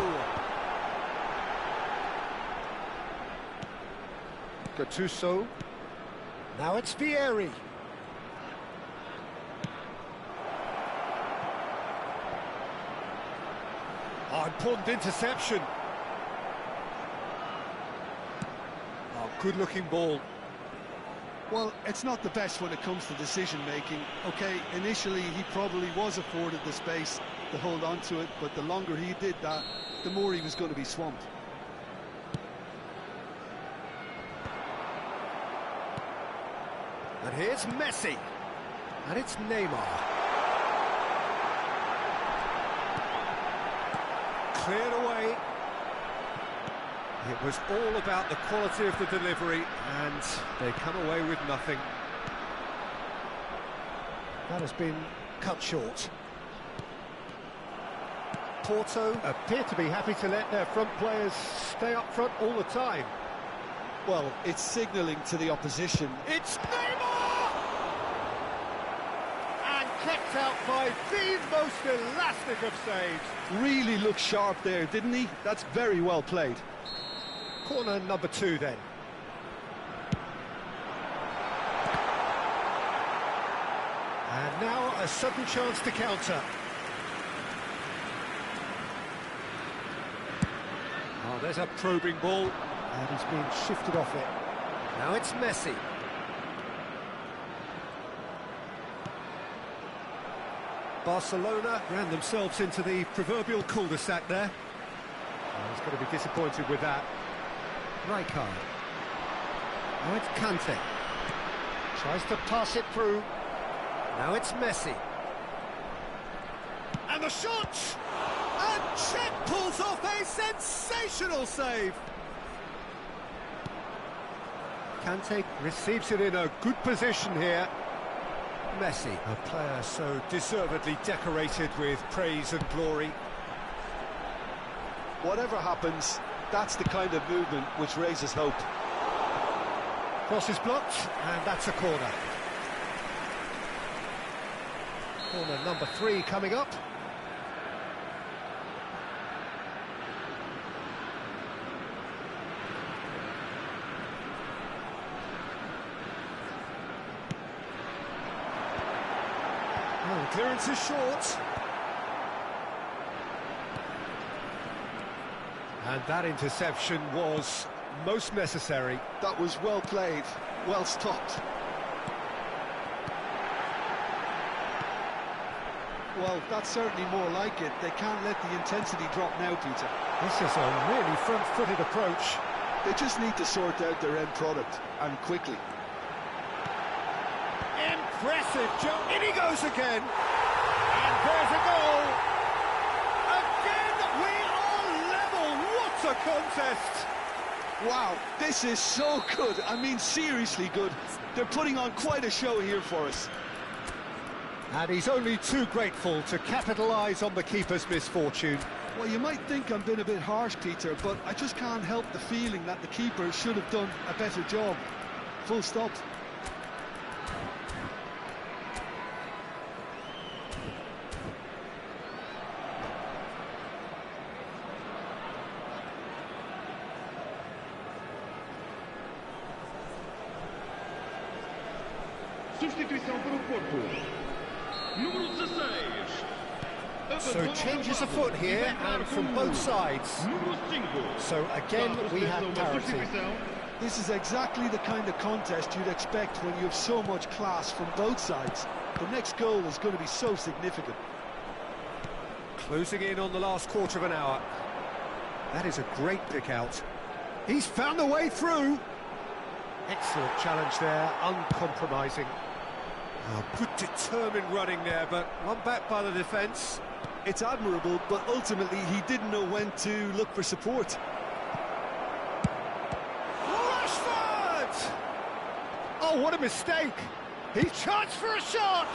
Gattuso. Now it's Vieri. Oh, important interception. Oh, good-looking ball. Well, it's not the best when it comes to decision-making. OK, initially he probably was afforded the space to hold on to it, but the longer he did that, the more he was going to be swamped. And here's Messi. And it's Neymar. Cleared away. It was all about the quality of the delivery, and they come away with nothing. That has been cut short. Porto appear to be happy to let their front players stay up front all the time. Well, it's signalling to the opposition. It's Neymar! And kept out by the most elastic of saves. Really looked sharp there, didn't he? That's very well played. Corner number 2 then. And now a sudden chance to counter. Oh, there's a probing ball. And he's been shifted off it. Now it's Messi. Barcelona ran themselves into the proverbial cul-de-sac there. Oh, he's going to be disappointed with that. Rijkaard. Now it's Kante. Tries to pass it through. Now it's Messi. And the shot! And Cech pulls off a sensational save. Kante receives it in a good position here. Messi, a player so deservedly decorated with praise and glory. Whatever happens, that's the kind of movement which raises hope. Cross is blocked, and that's a corner. Corner number 3 coming up. Oh, clearance is short. And that interception was most necessary. That was well played, well stopped. Well, that's certainly more like it. They can't let the intensity drop now, Peter. This is a really front-footed approach. They just need to sort out their end product, and quickly. Impressive, Joe. In he goes again. And there's a goal. Again, we are level. What a contest. Wow, this is so good. I mean, seriously good. They're putting on quite a show here for us. And he's only too grateful to capitalise on the keeper's misfortune. Well, you might think I'm being a bit harsh, Peter, but I just can't help the feeling that the keeper should have done a better job. Full stop. Substituição para o Porto. Número 16. So changes afoot here, and from both sides. Número 5. So again, we have parity. This is exactly the kind of contest you'd expect when you have so much class from both sides. The next goal is going to be so significant. Closing in on the last quarter of an hour. That is a great pick out. He's found the way through. Excellent challenge there, uncompromising. Oh, good determined running there, but one back by the defence. It's admirable, but ultimately he didn't know when to look for support. Rashford! Oh, what a mistake! He's charged for a shot!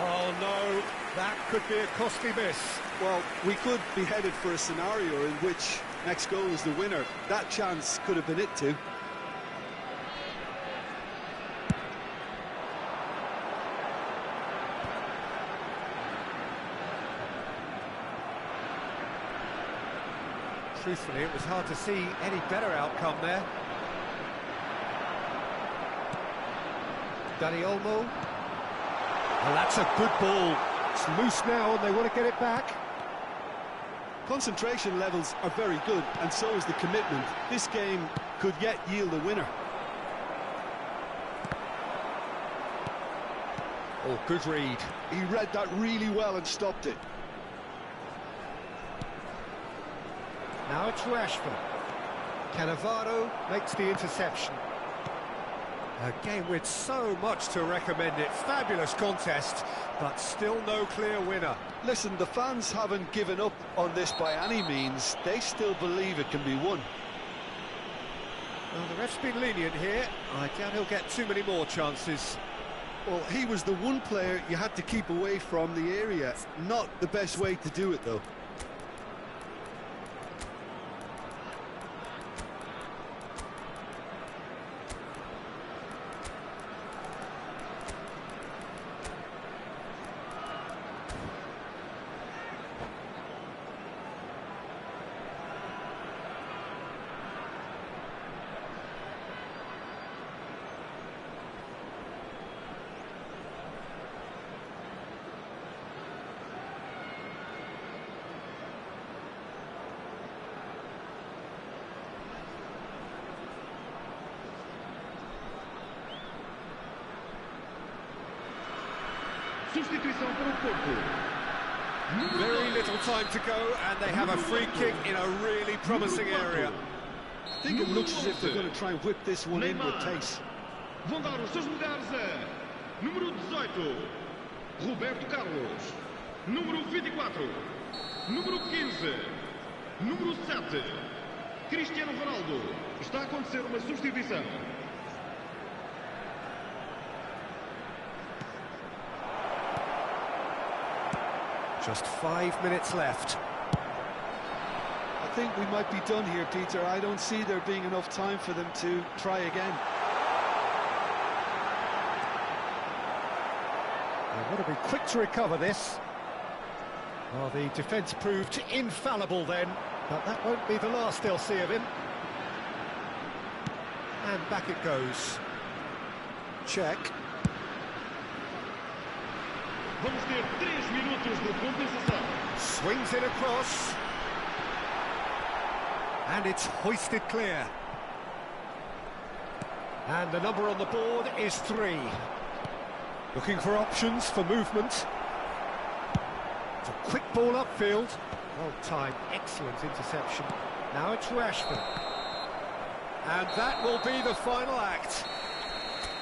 Oh no, that could be a costly miss. Well, we could be headed for a scenario in which next goal is the winner. That chance could have been it too. Truthfully, it was hard to see any better outcome there. Danny Olmo. Well, that's a good ball. It's loose now and they want to get it back. Concentration levels are very good, and so is the commitment. This game could yet yield a winner. Oh, good read. He read that really well and stopped it. Now it's Rashford. Cannavaro makes the interception. A game with so much to recommend it. Fabulous contest, but still no clear winner. Listen, the fans haven't given up on this by any means. They still believe it can be won. Well, the ref's been lenient here. I doubt he'll get too many more chances. Well, he was the one player you had to keep away from the area. Not the best way to do it, though. Substituição para o Porto. Very little time to go, and they have a free kick in a really promising area. I think it looks as if they're going to try and whip this one in with pace. Vão dar os seus lugares a número 18, Roberto Carlos, número 24, número 15, número 7, Cristiano Ronaldo. Está a acontecer uma substituição. Just 5 minutes left. I think we might be done here, Peter. I don't see there being enough time for them to try again. They've got to be quick to recover this. Well, the defence proved infallible then, but that won't be the last they'll see of him. And back it goes. Check. Vamos ter 3 minutos de compensação. Swings it across. And it's hoisted clear. And the number on the board is 3. Looking for options for movement. It's a quick ball upfield. Well timed, excellent interception. Now it's Rashford. And that will be the final act.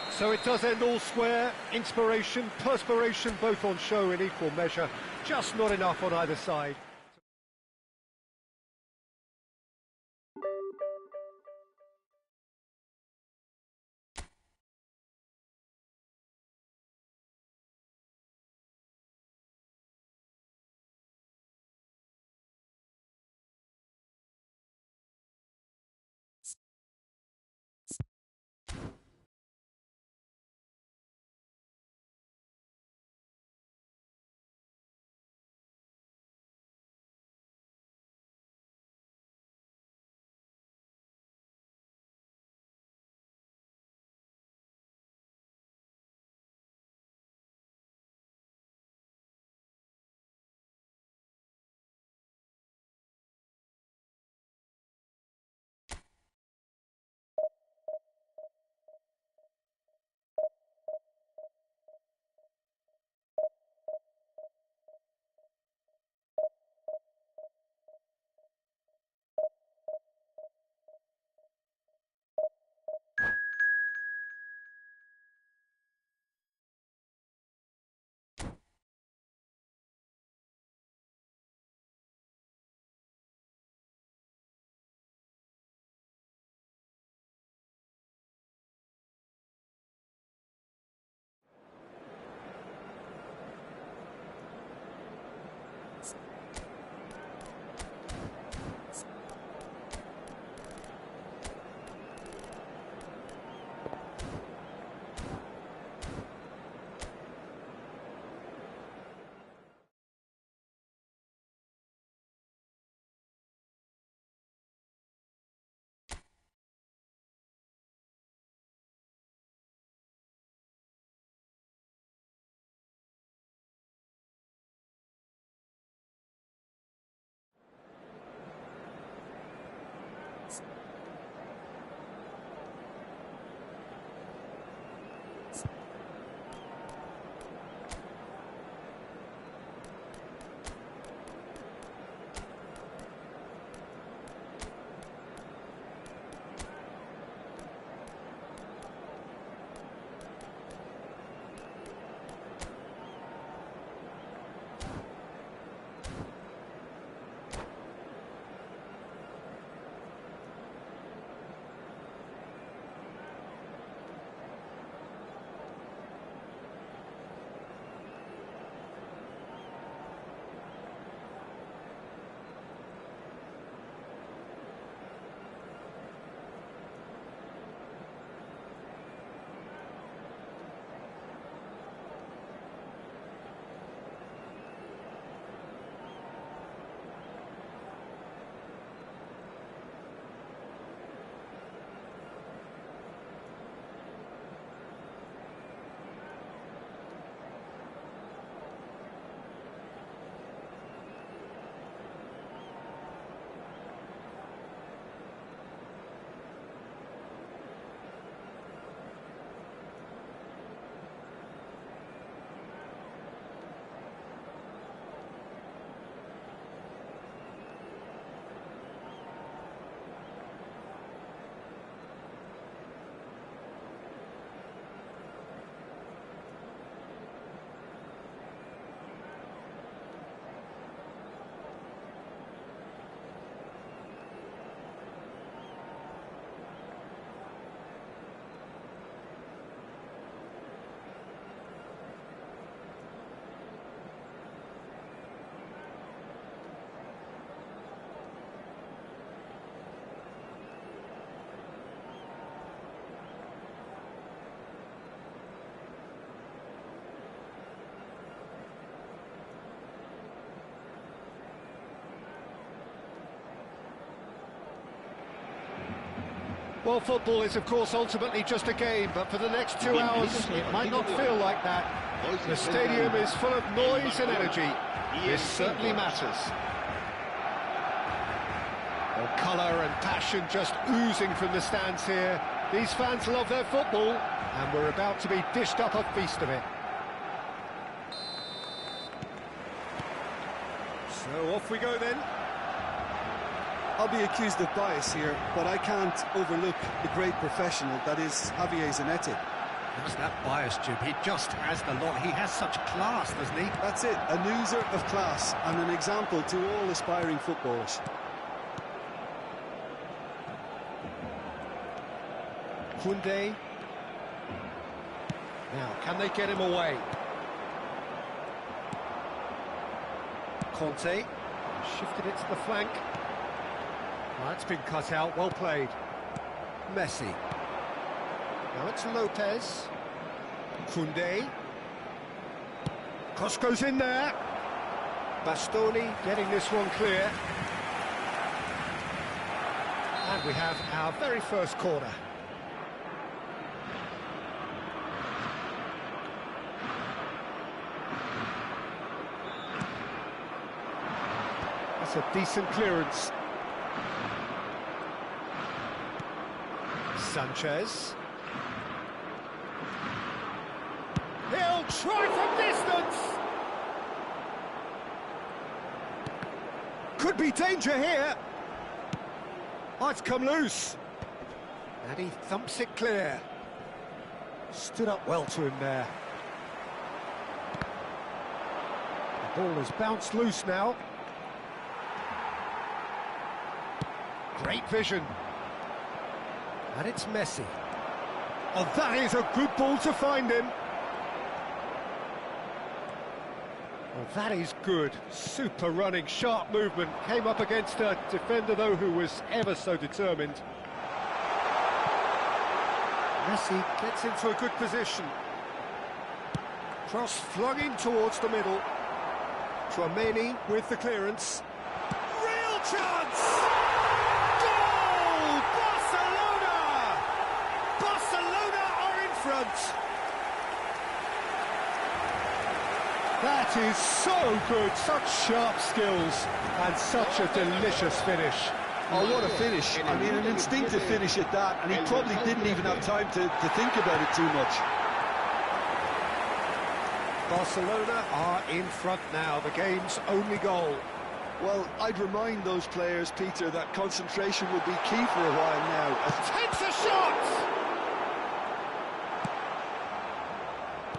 So it does end all square. Inspiration, perspiration, both on show in equal measure. Just not enough on either side. Well, football is, of course, ultimately just a game, but for the next 2 hours, it might not feel like that. The stadium is full of noise and energy. This certainly matters. Well, colour and passion just oozing from the stands here. These fans love their football, and we're about to be dished up a feast of it. So off we go then. I'll be accused of bias here, but I can't overlook the great professional that is Javier Zanetti. How's that bias, Jim? He just has the lot. He has such class, doesn't he? That's it, an oozer of class and an example to all aspiring footballers. Kunde. Now, can they get him away? Conte shifted it to the flank. Well, that's been cut out, well played. Messi. Now it's Lopez. Kunde. Cross goes in there. Bastoni getting this one clear. And we have our very first corner. That's a decent clearance. Sanchez. He'll try from distance. Could be danger here. Oh, it's come loose. And he thumps it clear. Stood up well to him there. The ball has bounced loose now. Great vision. And it's Messi. Oh, that is a good ball to find him. Well, that is good. Super running, sharp movement. Came up against a defender, though, who was ever so determined. Messi gets into a good position. Cross flung in towards the middle. Tchouaméni with the clearance. Real chance! Goal! Barcelona! Barcelona are in front. That is so good, such sharp skills and such a delicious finish. Oh, what a finish. I mean, an instinctive finish at that, and he probably didn't even have time to think about it too much. Barcelona are in front now, the game's only goal. Well, I'd remind those players, Peter, that concentration will be key for a while now. Takes a shot!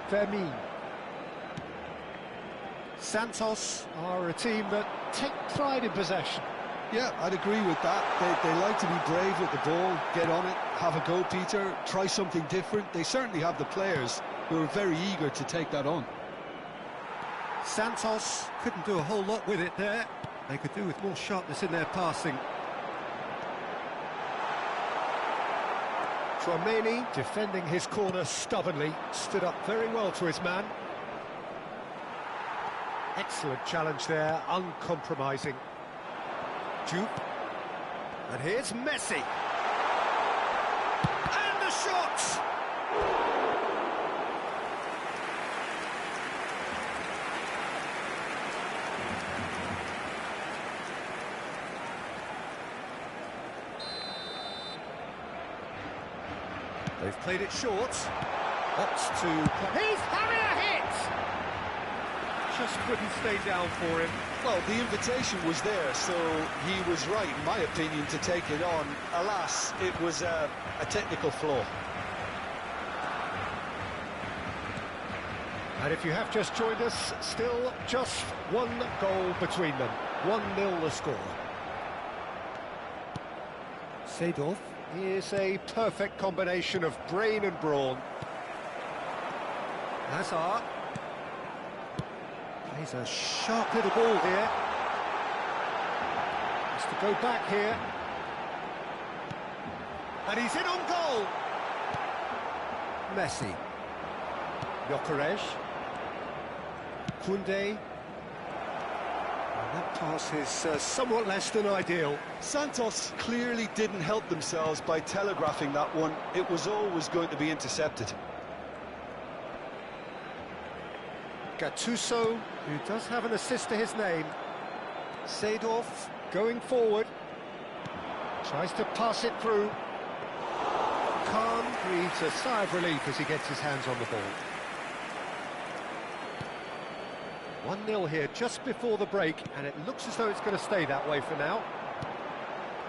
Fermin. Santos are a team that take pride in possession. Yeah, I'd agree with that. They like to be brave with the ball, get on it, have a go, Peter, try something different. They certainly have the players who are very eager to take that on. Santos couldn't do a whole lot with it there. They could do with more sharpness in their passing. Tchouaméni defending his corner stubbornly, stood up very well to his man. Excellent challenge there, uncompromising. Jupe. And here's Messi. And the shot! They've played it short. Opts to... He's having a hit! Just couldn't stay down for him. Well, the invitation was there, so he was right, in my opinion, to take it on. Alas, it was a technical flaw. And if you have just joined us, still just one goal between them. 1-0 the score. Seedorf is a perfect combination of brain and brawn. Hazard. He's a sharp little ball here. Has to go back here. And he's in on goal. Messi. Gyökeres. Kunde. And That pass is somewhat less than ideal. Santos clearly didn't help themselves by telegraphing that one. It was always going to be intercepted. Gattuso, who does have an assist to his name. Seedorf going forward. Tries to pass it through. Khan breathes a sigh of relief as he gets his hands on the ball. 1-0 here just before the break, and it looks as though it's going to stay that way for now.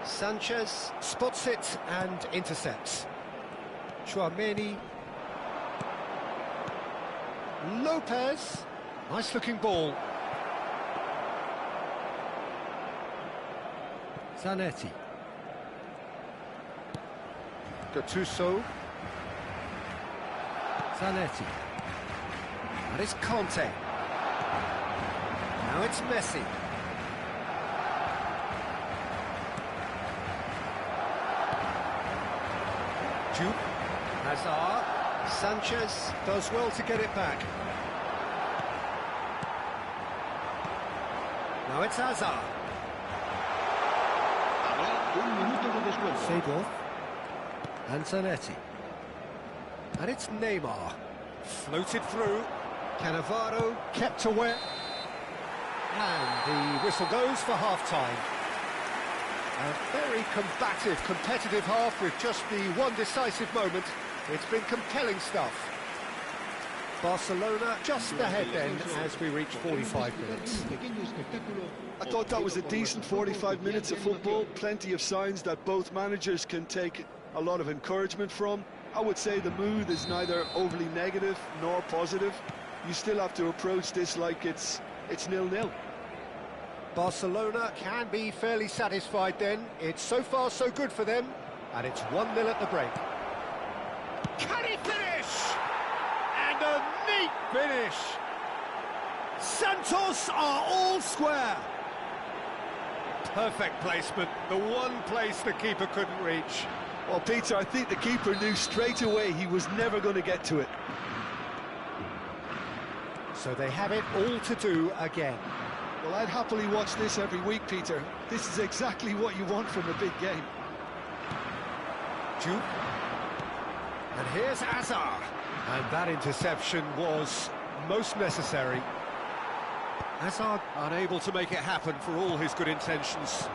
Sanchez spots it and intercepts. Chouameni. Lopez. Nice looking ball. Zanetti. Gattuso. Zanetti. That is Conte. Now it's Messi. Jupe. Hazard. Sanchez does well to get it back. Now it's Hazard. Habrá un minuto de descuento. Seedorf. And Zanetti. And it's Neymar. Floated through. Cannavaro kept away. And the whistle goes for half-time. A very combative, competitive half with just the one decisive moment. It's been compelling stuff. Barcelona just ahead then as we reach 45 minutes. I thought that was a decent 45 minutes of football. Plenty of signs that both managers can take a lot of encouragement from. I would say the mood is neither overly negative nor positive. You still have to approach this like it's 0-0. Barcelona can be fairly satisfied then. It's so far so good for them, and it's 1-0 at the break. Can he finish? And a neat finish. Santos are all square. Perfect placement, the one place the keeper couldn't reach. Well, Peter, I think the keeper knew straight away he was never going to get to it. So they have it all to do again. Well, I'd happily watch this every week, Peter. This is exactly what you want from a big game. Jupe. And here's Hazard. And that interception was most necessary. Hazard unable to make it happen for all his good intentions.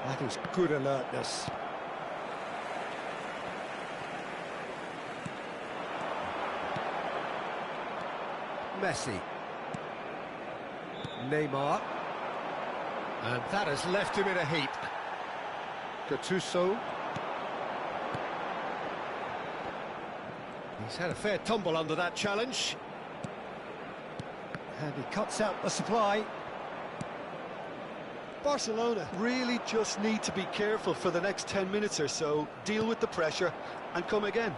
That is good alertness. Messi. Neymar. And that has left him in a heap. Gattuso. He's had a fair tumble under that challenge. And he cuts out the supply. Barcelona really just need to be careful for the next 10 minutes or so, deal with the pressure and come again.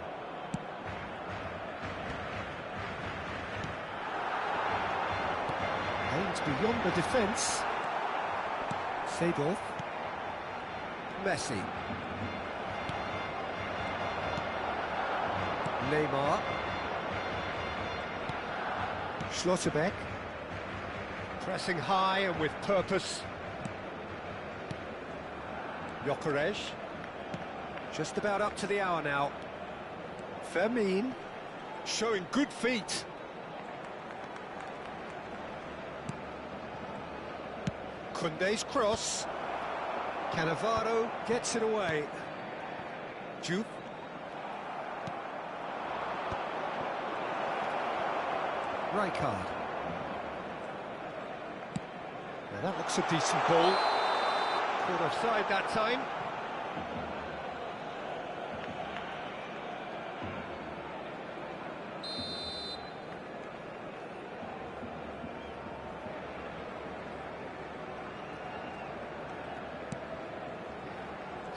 Aims beyond the defence. Seedorf. Messi. Neymar. Schlotterbeck. Pressing high and with purpose. Gyökeres. Just about up to the hour now. Fermin. Showing good feet. Koundé's cross. Cannavaro gets it away. Jupe. Rijkaard. Now that looks a decent ball. Caught offside that time.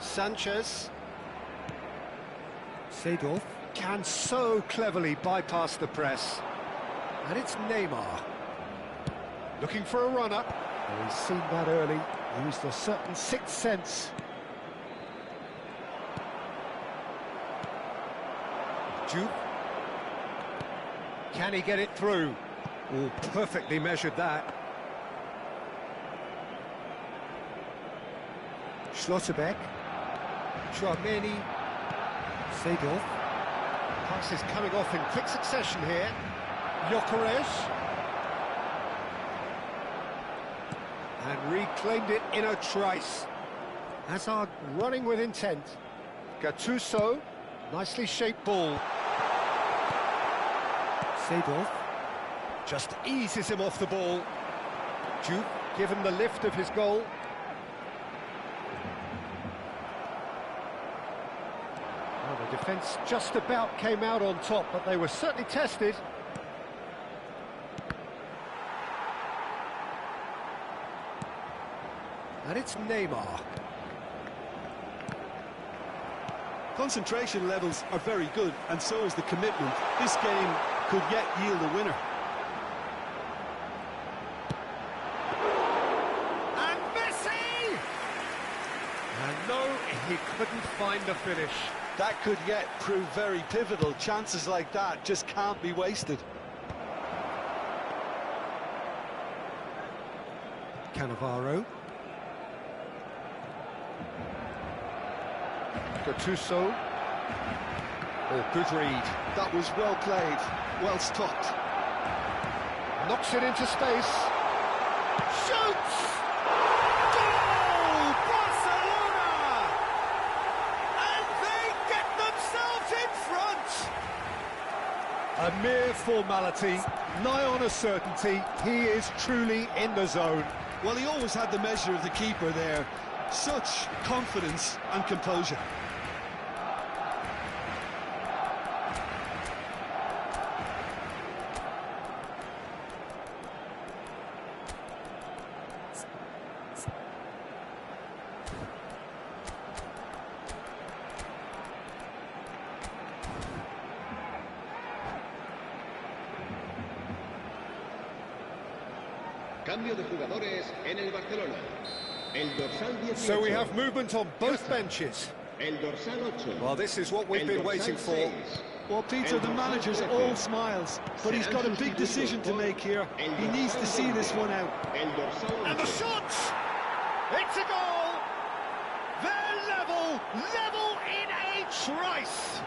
Sanchez. Seedorf can so cleverly bypass the press. And it's Neymar. Looking for a runner. Well, he's seen that early. Used a certain sixth sense. Jupe. Can he get it through? Oh, perfectly measured that. Schlotterbeck. Chouameni. Seedorf. Pass is coming off in quick succession here. Gyökeres. And reclaimed it in a trice. Hazard running with intent. Gattuso. Nicely shaped ball. Seedorf. Just eases him off the ball. Duke given the lift of his goal. Well, the defence just about came out on top, but they were certainly tested. And it's Neymar. Concentration levels are very good, and so is the commitment. This game could yet yield a winner. And Messi! And no, he couldn't find the finish. That could yet prove very pivotal. Chances like that just can't be wasted. Cannavaro. Gattuso. Oh, good read. That was well played, well stopped. Knocks it into space. Shoots! Goal! Barcelona! And they get themselves in front! A mere formality, nigh on a certainty. He is truly in the zone. Well, he always had the measure of the keeper there. Such confidence and composure. Cambio de jugadores en el Barcelona. El dorsal 18. So we have movement on both benches. El dorsal 8. Well, this is what we've been waiting for. 6. Well, Peter, the manager's all smiles, but he's got a big decision to make here. He needs to see this one out. El dorsal 8. And the shot! It's a goal! They're level in a trice!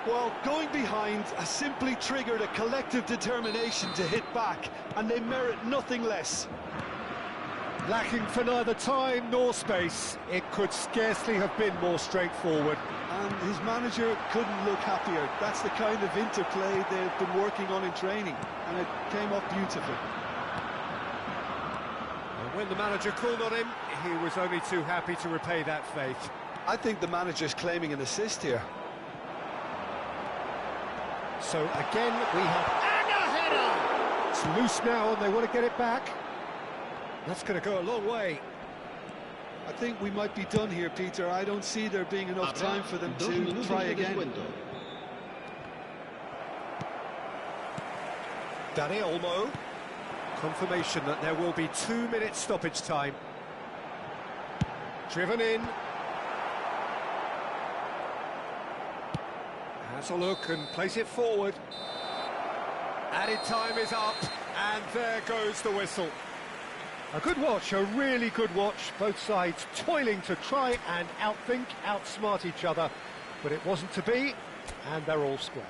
Well, going behind has simply triggered a collective determination to hit back, and they merit nothing less. Lacking for neither time nor space, it could scarcely have been more straightforward. And his manager couldn't look happier. That's the kind of interplay they've been working on in training, and it came off beautifully. And when the manager called on him, he was only too happy to repay that faith. I think the manager's claiming an assist here. So again, we have... And a header! It's loose now, and they want to get it back. That's going to go a long way. I think we might be done here, Peter. I don't see there being enough time for them to try again. Dani Olmo. Confirmation that there will be 2-minute stoppage time. Driven in. Has a look and plays it forward. Added time is up, and there goes the whistle. A good watch, a really good watch. Both sides toiling to try and outthink, outsmart each other. But it wasn't to be, and they're all square.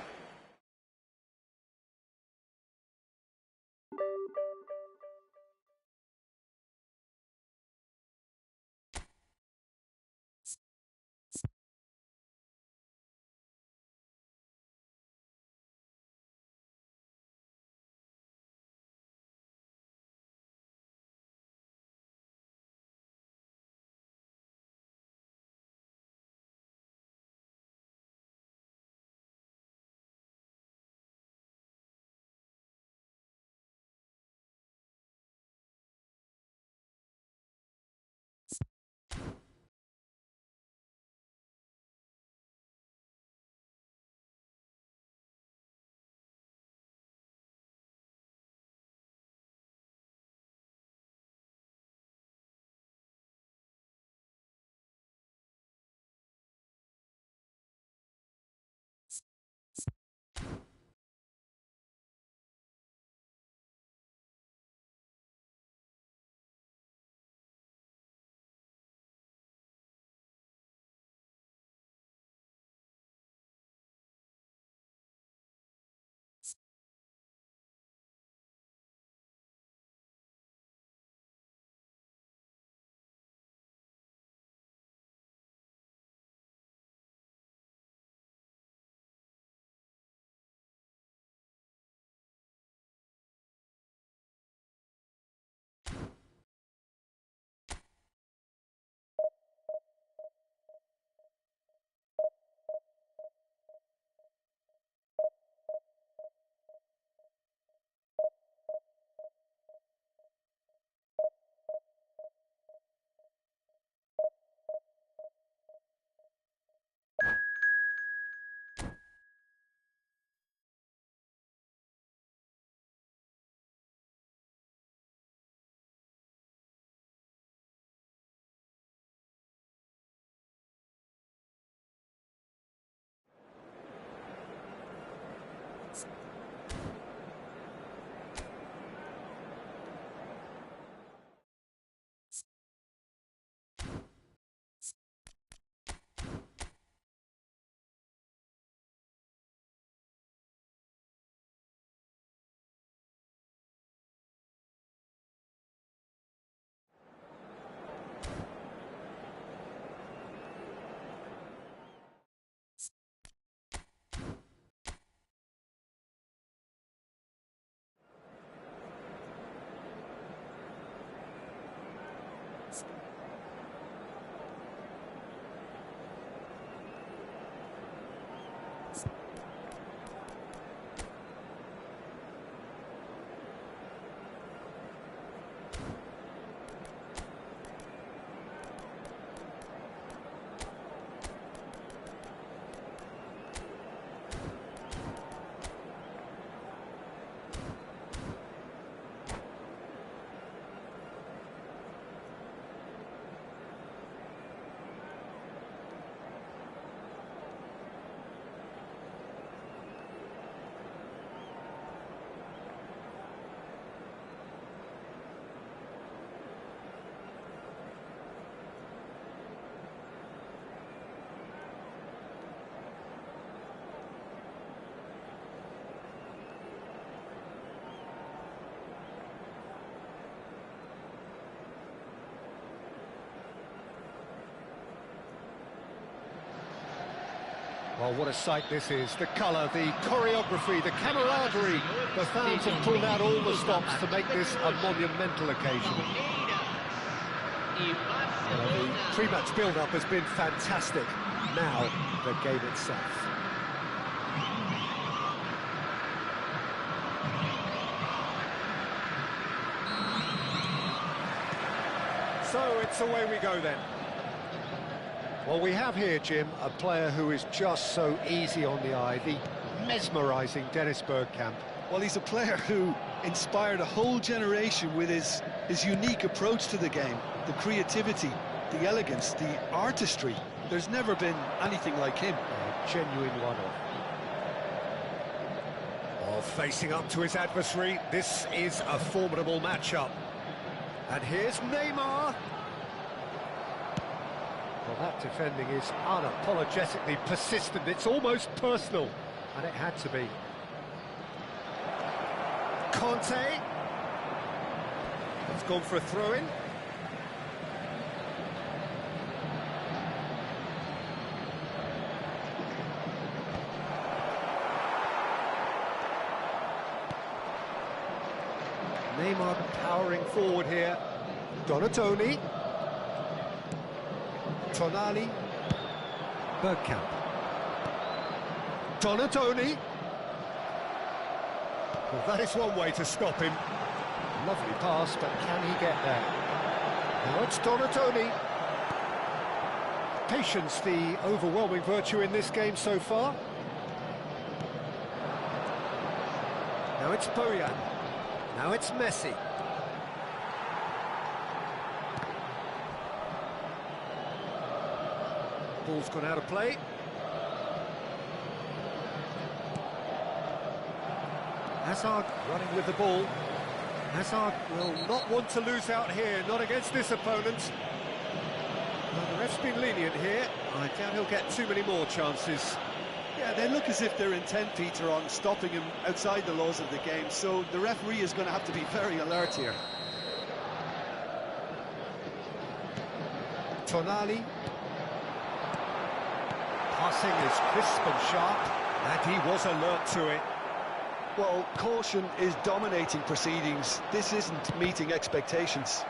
Well, what a sight this is. The colour, the choreography, the camaraderie. The fans have pulled out all the stops to make this a monumental occasion. The pre-match build-up has been fantastic. Now, the game itself. So it's away we go then. Well, we have here, Jim, a player who is just so easy on the eye, the mesmerising Dennis Bergkamp. Well, he's a player who inspired a whole generation with his unique approach to the game, the creativity, the elegance, the artistry. There's never been anything like him. A genuine one-off. Oh, facing up to his adversary, this is a formidable matchup. And here's Neymar. Well, that defending is unapologetically persistent. It's almost personal, and it had to be. Conte. It's gone for a throw-in. Neymar powering forward here. Donatoni. Tonali. Bergkamp. Donatoni. Well, that is one way to stop him. Lovely pass, but can he get there? Now it's Donatoni. Patience, the overwhelming virtue in this game so far. Now it's Bojan. Now it's Messi. Ball's gone out of play. Hazard running with the ball. Hazard will not want to lose out here, not against this opponent. Well, the ref's been lenient here. I doubt he'll get too many more chances. Yeah, they look as if they're intent, Peter, on stopping him outside the laws of the game, so the referee is going to have to be very alert here. Tonali. Passing is crisp and sharp, and he was alert to it. Well, caution is dominating proceedings. This isn't meeting expectations.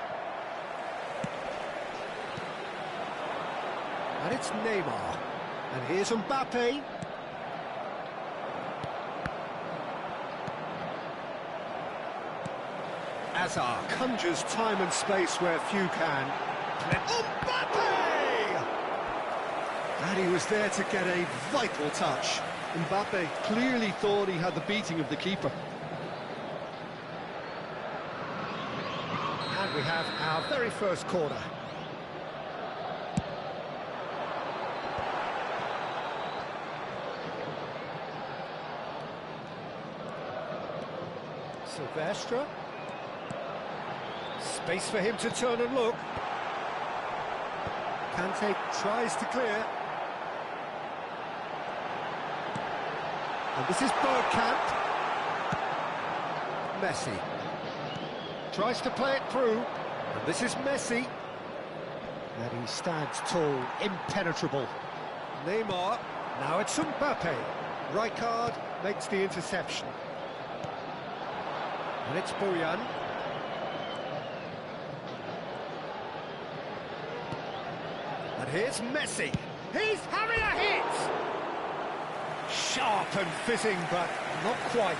And it's Neymar. And here's Mbappe. Hazard conjures time and space where few can. Mbappe! And he was there to get a vital touch. Mbappe clearly thought he had the beating of the keeper. And we have our very first corner. Silvestre. Space for him to turn and look. Kante tries to clear. And this is Bergkamp. Messi. Tries to play it through. And this is Messi. And he stands tall, impenetrable. Neymar. Now it's Mbappe. Right card makes the interception. And it's Bojan. And here's Messi. He's having a hit! Sharp and fizzing, but not quite.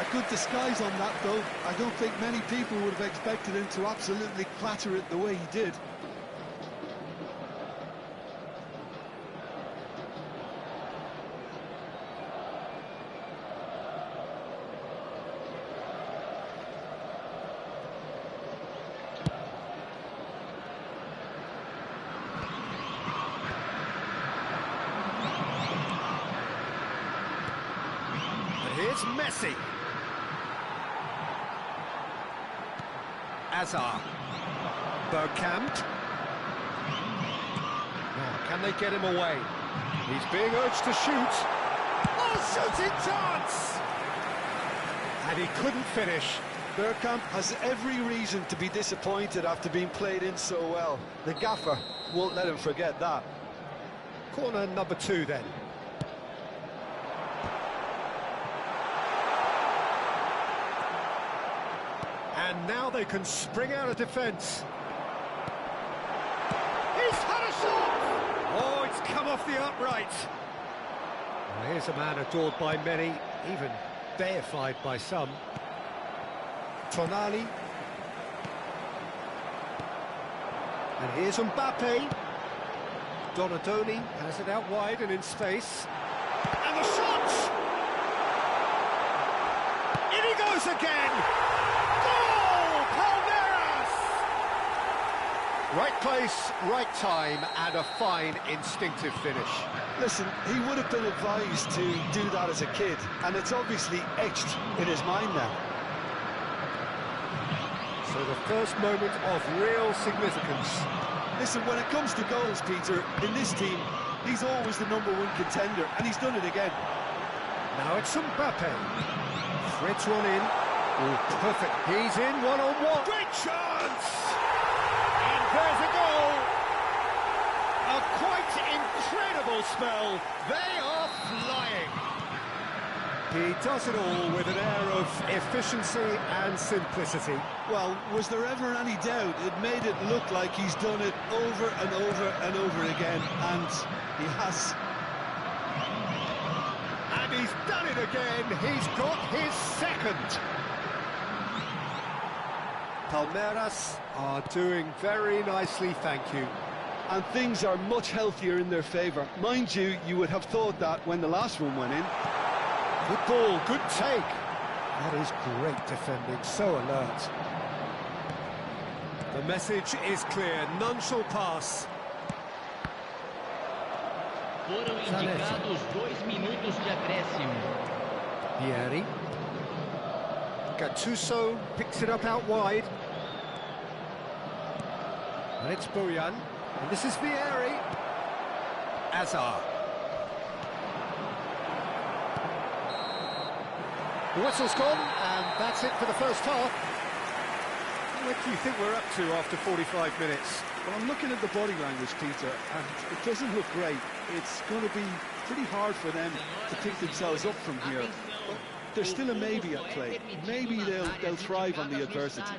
A good disguise on that, though. I don't think many people would have expected him to absolutely clatter it the way he did. Here's Messi. Hazard. Bergkamp. Now, can they get him away? He's being urged to shoot. Oh, shooting chance! And he couldn't finish. Bergkamp has every reason to be disappointed after being played in so well. The gaffer won't let him forget that. Corner number 2 then. And now they can spring out of defence. He's had a shot! Oh, it's come off the upright. Well, here's a man adored by many, even deified by some. Tonali. And here's Mbappe. Donadoni has it out wide and in space. And the shot! In he goes again! Goal! Palabras! Right place, right time, and a fine instinctive finish. Listen, he would have been advised to do that as a kid, and it's obviously etched in his mind now. So the first moment of real significance. Listen, when it comes to goals, Peter, in this team, he's always the #1 contender, and he's done it again. Now it's Mbappe. Threads one in. Oh, perfect. He's in one-on-one. Great chance! And there's a goal. A quite incredible spell. They are flying. He does it all with an air of efficiency and simplicity. Well, was there ever any doubt? It made it look like he's done it over and over and over again, and he has. And he's done it again. He's got his second. Palabras are doing very nicely, thank you. And things are much healthier in their favour. Mind you, you would have thought that when the last one went in. Good ball, good take. That is great defending, so alert. The message is clear, none shall pass. Foram indicados 2 minutos de acréscimo. Vieri. Gattuso picks it up out wide. And it's Bojan. And this is Vieri. Azar. The whistle's gone, and that's it for the first half. What do you think we're up to after 45 minutes? Well, I'm looking at the body language, Peter, and it doesn't look great. It's going to be pretty hard for them to pick themselves up from here. But there's still a maybe at play. Maybe they'll thrive on the adversity.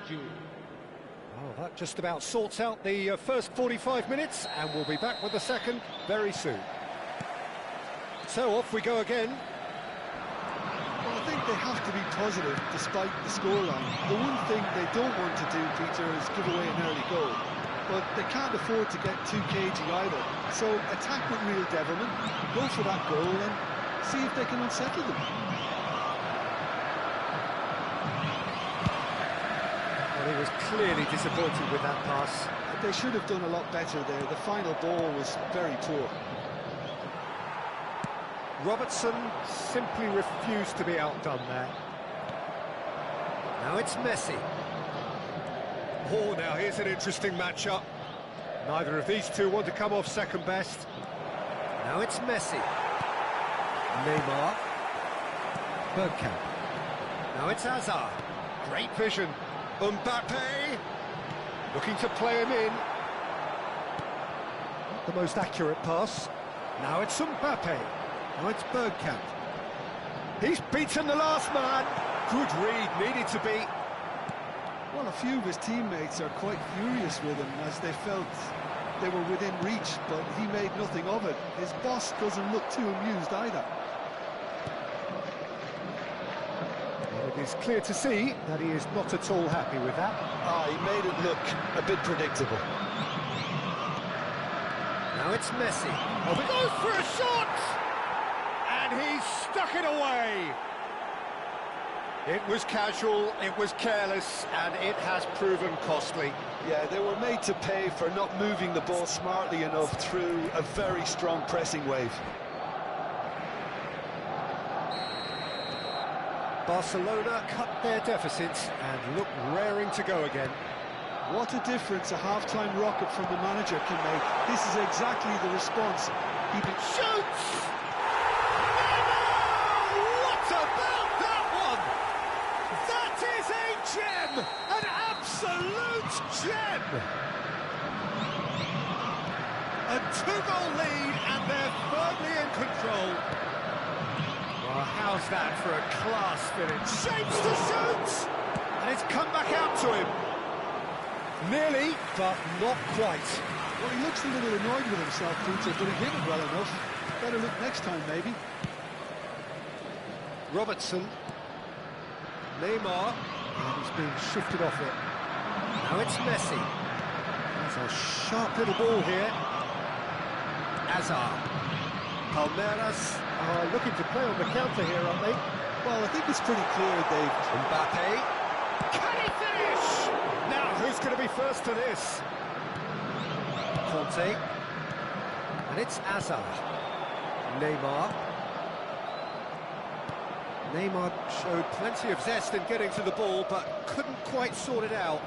Oh, that just about sorts out the first 45 minutes, and we'll be back with the second very soon. So off we go again. Well, I think they have to be positive despite the scoreline. The one thing they don't want to do, Peter, is give away an early goal. But they can't afford to get too cagey either. So attack with real devilment, go for that goal and see if they can unsettle them. Well, he was clearly disappointed with that pass. They should have done a lot better there. The final ball was very poor. Robertson simply refused to be outdone there. Now it's Messi. Oh, now here's an interesting matchup. Neither of these two want to come off second best. Now it's Messi. Neymar. Bergkamp. Now it's Hazard. Great vision. Mbappe. Looking to play him in. Not the most accurate pass. Now it's Mbappe. Now it's Bergkamp. He's beaten the last man. Good read, needed to be. Well, a few of his teammates are quite furious with him as they felt they were within reach, but he made nothing of it. His boss doesn't look too amused either. Well, it is clear to see that he is not at all happy with that. He made it look a bit predictable. Now it's Messi. Oh, he goes for a shot! And he's stuck it away. It was casual, it was careless, and it has proven costly. Yeah, they were made to pay for not moving the ball smartly enough through a very strong pressing wave. Barcelona cut their deficit and look raring to go again. What a difference a half-time rocket from the manager can make. This is exactly the response. He shoots! What about that one? That is a gem! An absolute gem! A two-goal lead and they're firmly in control. Well, how's that for a class finish? Shapes to shoot! And it's come back out to him. Nearly, but not quite. Well, he looks a little annoyed with himself, Peter, but he hit it well enough. Better look next time, maybe. Robertson. Neymar. And he's being shifted off it. Now it's Messi. That's a sharp little ball here. Hazard. Palmeiras are looking to play on the counter here, aren't they? Well, I think it's pretty clear they've... Mbappe. Can he finish? Now, who's going to be first to this? Conte. And it's Hazard. Neymar. Neymar showed plenty of zest in getting to the ball, but couldn't quite sort it out.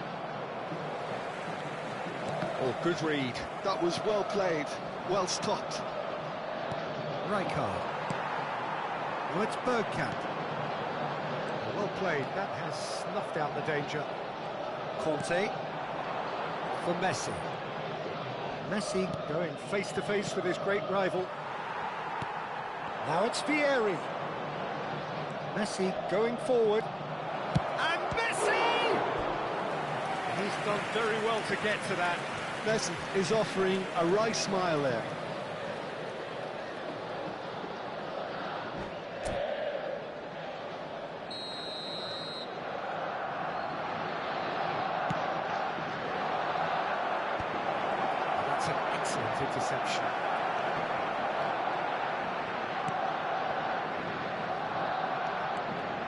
Oh, good read. That was well played, well stopped. Rijkaard. Oh, it's Bergkamp. Well played, that has snuffed out the danger. Conte. For Messi. Messi going face-to-face with his great rival. Now it's Vieri. Messi going forward. And Messi! He's done very well to get to that. Messi is offering a wry smile there. That's an excellent interception.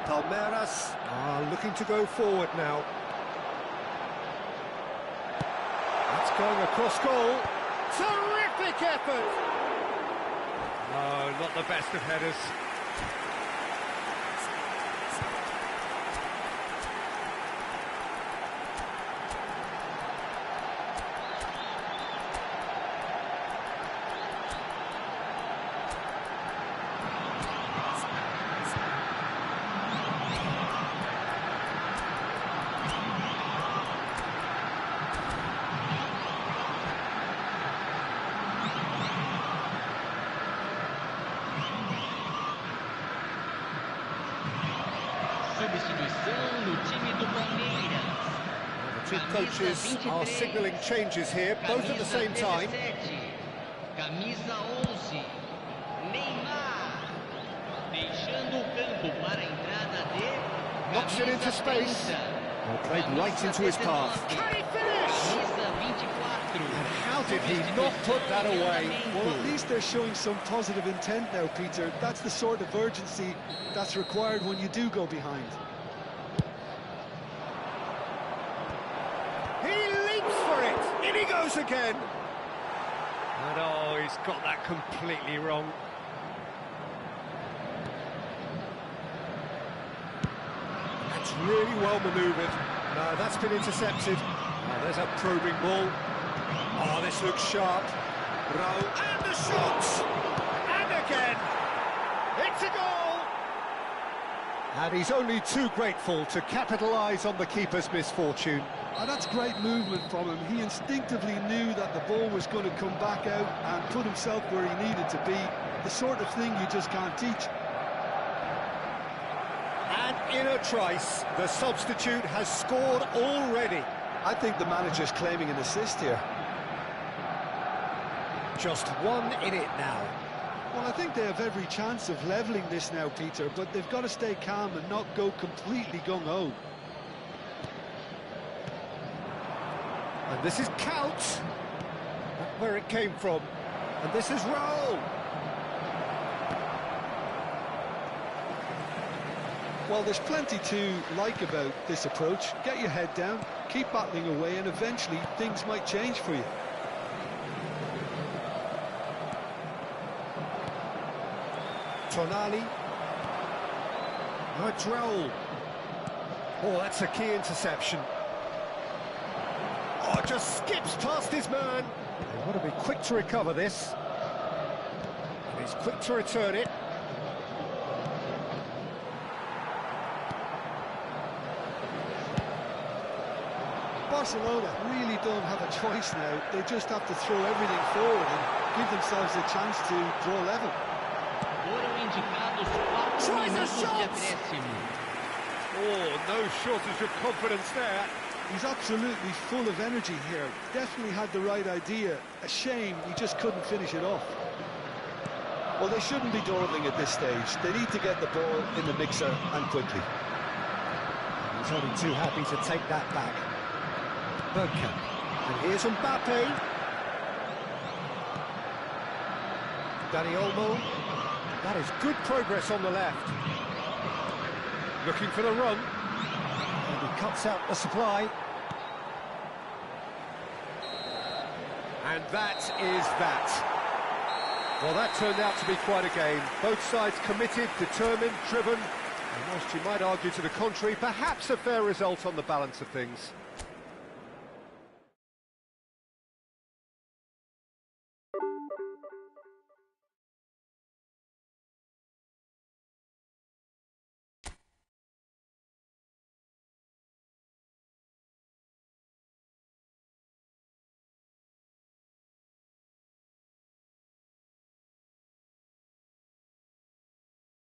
Palmeiras are looking to go forward now. That's going across goal. Terrific effort! No, not the best of headers. Substituição no time do Palmeiras. The two coaches are signalling changes here, both at the same time. Camisa 11, Neymar. Deixando o campo para a entrada de... Knocks it into space. Well, played right into his path. Can he finish? Camisa 24. And how did he not put that away? Well, at least they're showing some positive intent now, Peter. That's the sort of urgency that's required when you do go behind. He leaps for it. In he goes again. And oh, he's got that completely wrong. That's really well manoeuvred. No, that's been intercepted. Oh, there's a probing ball. Oh, this looks sharp. Raul, and the shot! And again! It's a goal! And he's only too grateful to capitalise on the keeper's misfortune. Oh, that's great movement from him. He instinctively knew that the ball was going to come back out and put himself where he needed to be. The sort of thing you just can't teach. And in a trice, the substitute has scored already. I think the manager's claiming an assist here. Just one in it now. Well, I think they have every chance of levelling this now, Peter, but they've got to stay calm and not go completely gung-ho. And this is Count. That's where it came from. And this is Raul. Well, there's plenty to like about this approach. Get your head down, keep battling away, and eventually things might change for you. Tonali. Oh, it's Raul. Oh, that's a key interception. Oh, just skips past his man. They want to be quick to recover this. And he's quick to return it. Barcelona really don't have a choice now. They just have to throw everything forward and give themselves a chance to draw level. Foram indicados 4 minutos de acréscimo. Oh, no shortage of confidence there. He's absolutely full of energy here. Definitely had the right idea. A shame he just couldn't finish it off. Well, they shouldn't be dawdling at this stage. They need to get the ball in the mixer and quickly. He's only too happy to take that back. Bergkamp. And here's Mbappe. Dani Olmo. That is good progress on the left. Looking for the run. And he cuts out the supply. And that is that. Well, that turned out to be quite a game. Both sides committed, determined, driven. And whilst you might argue to the contrary, perhaps a fair result on the balance of things.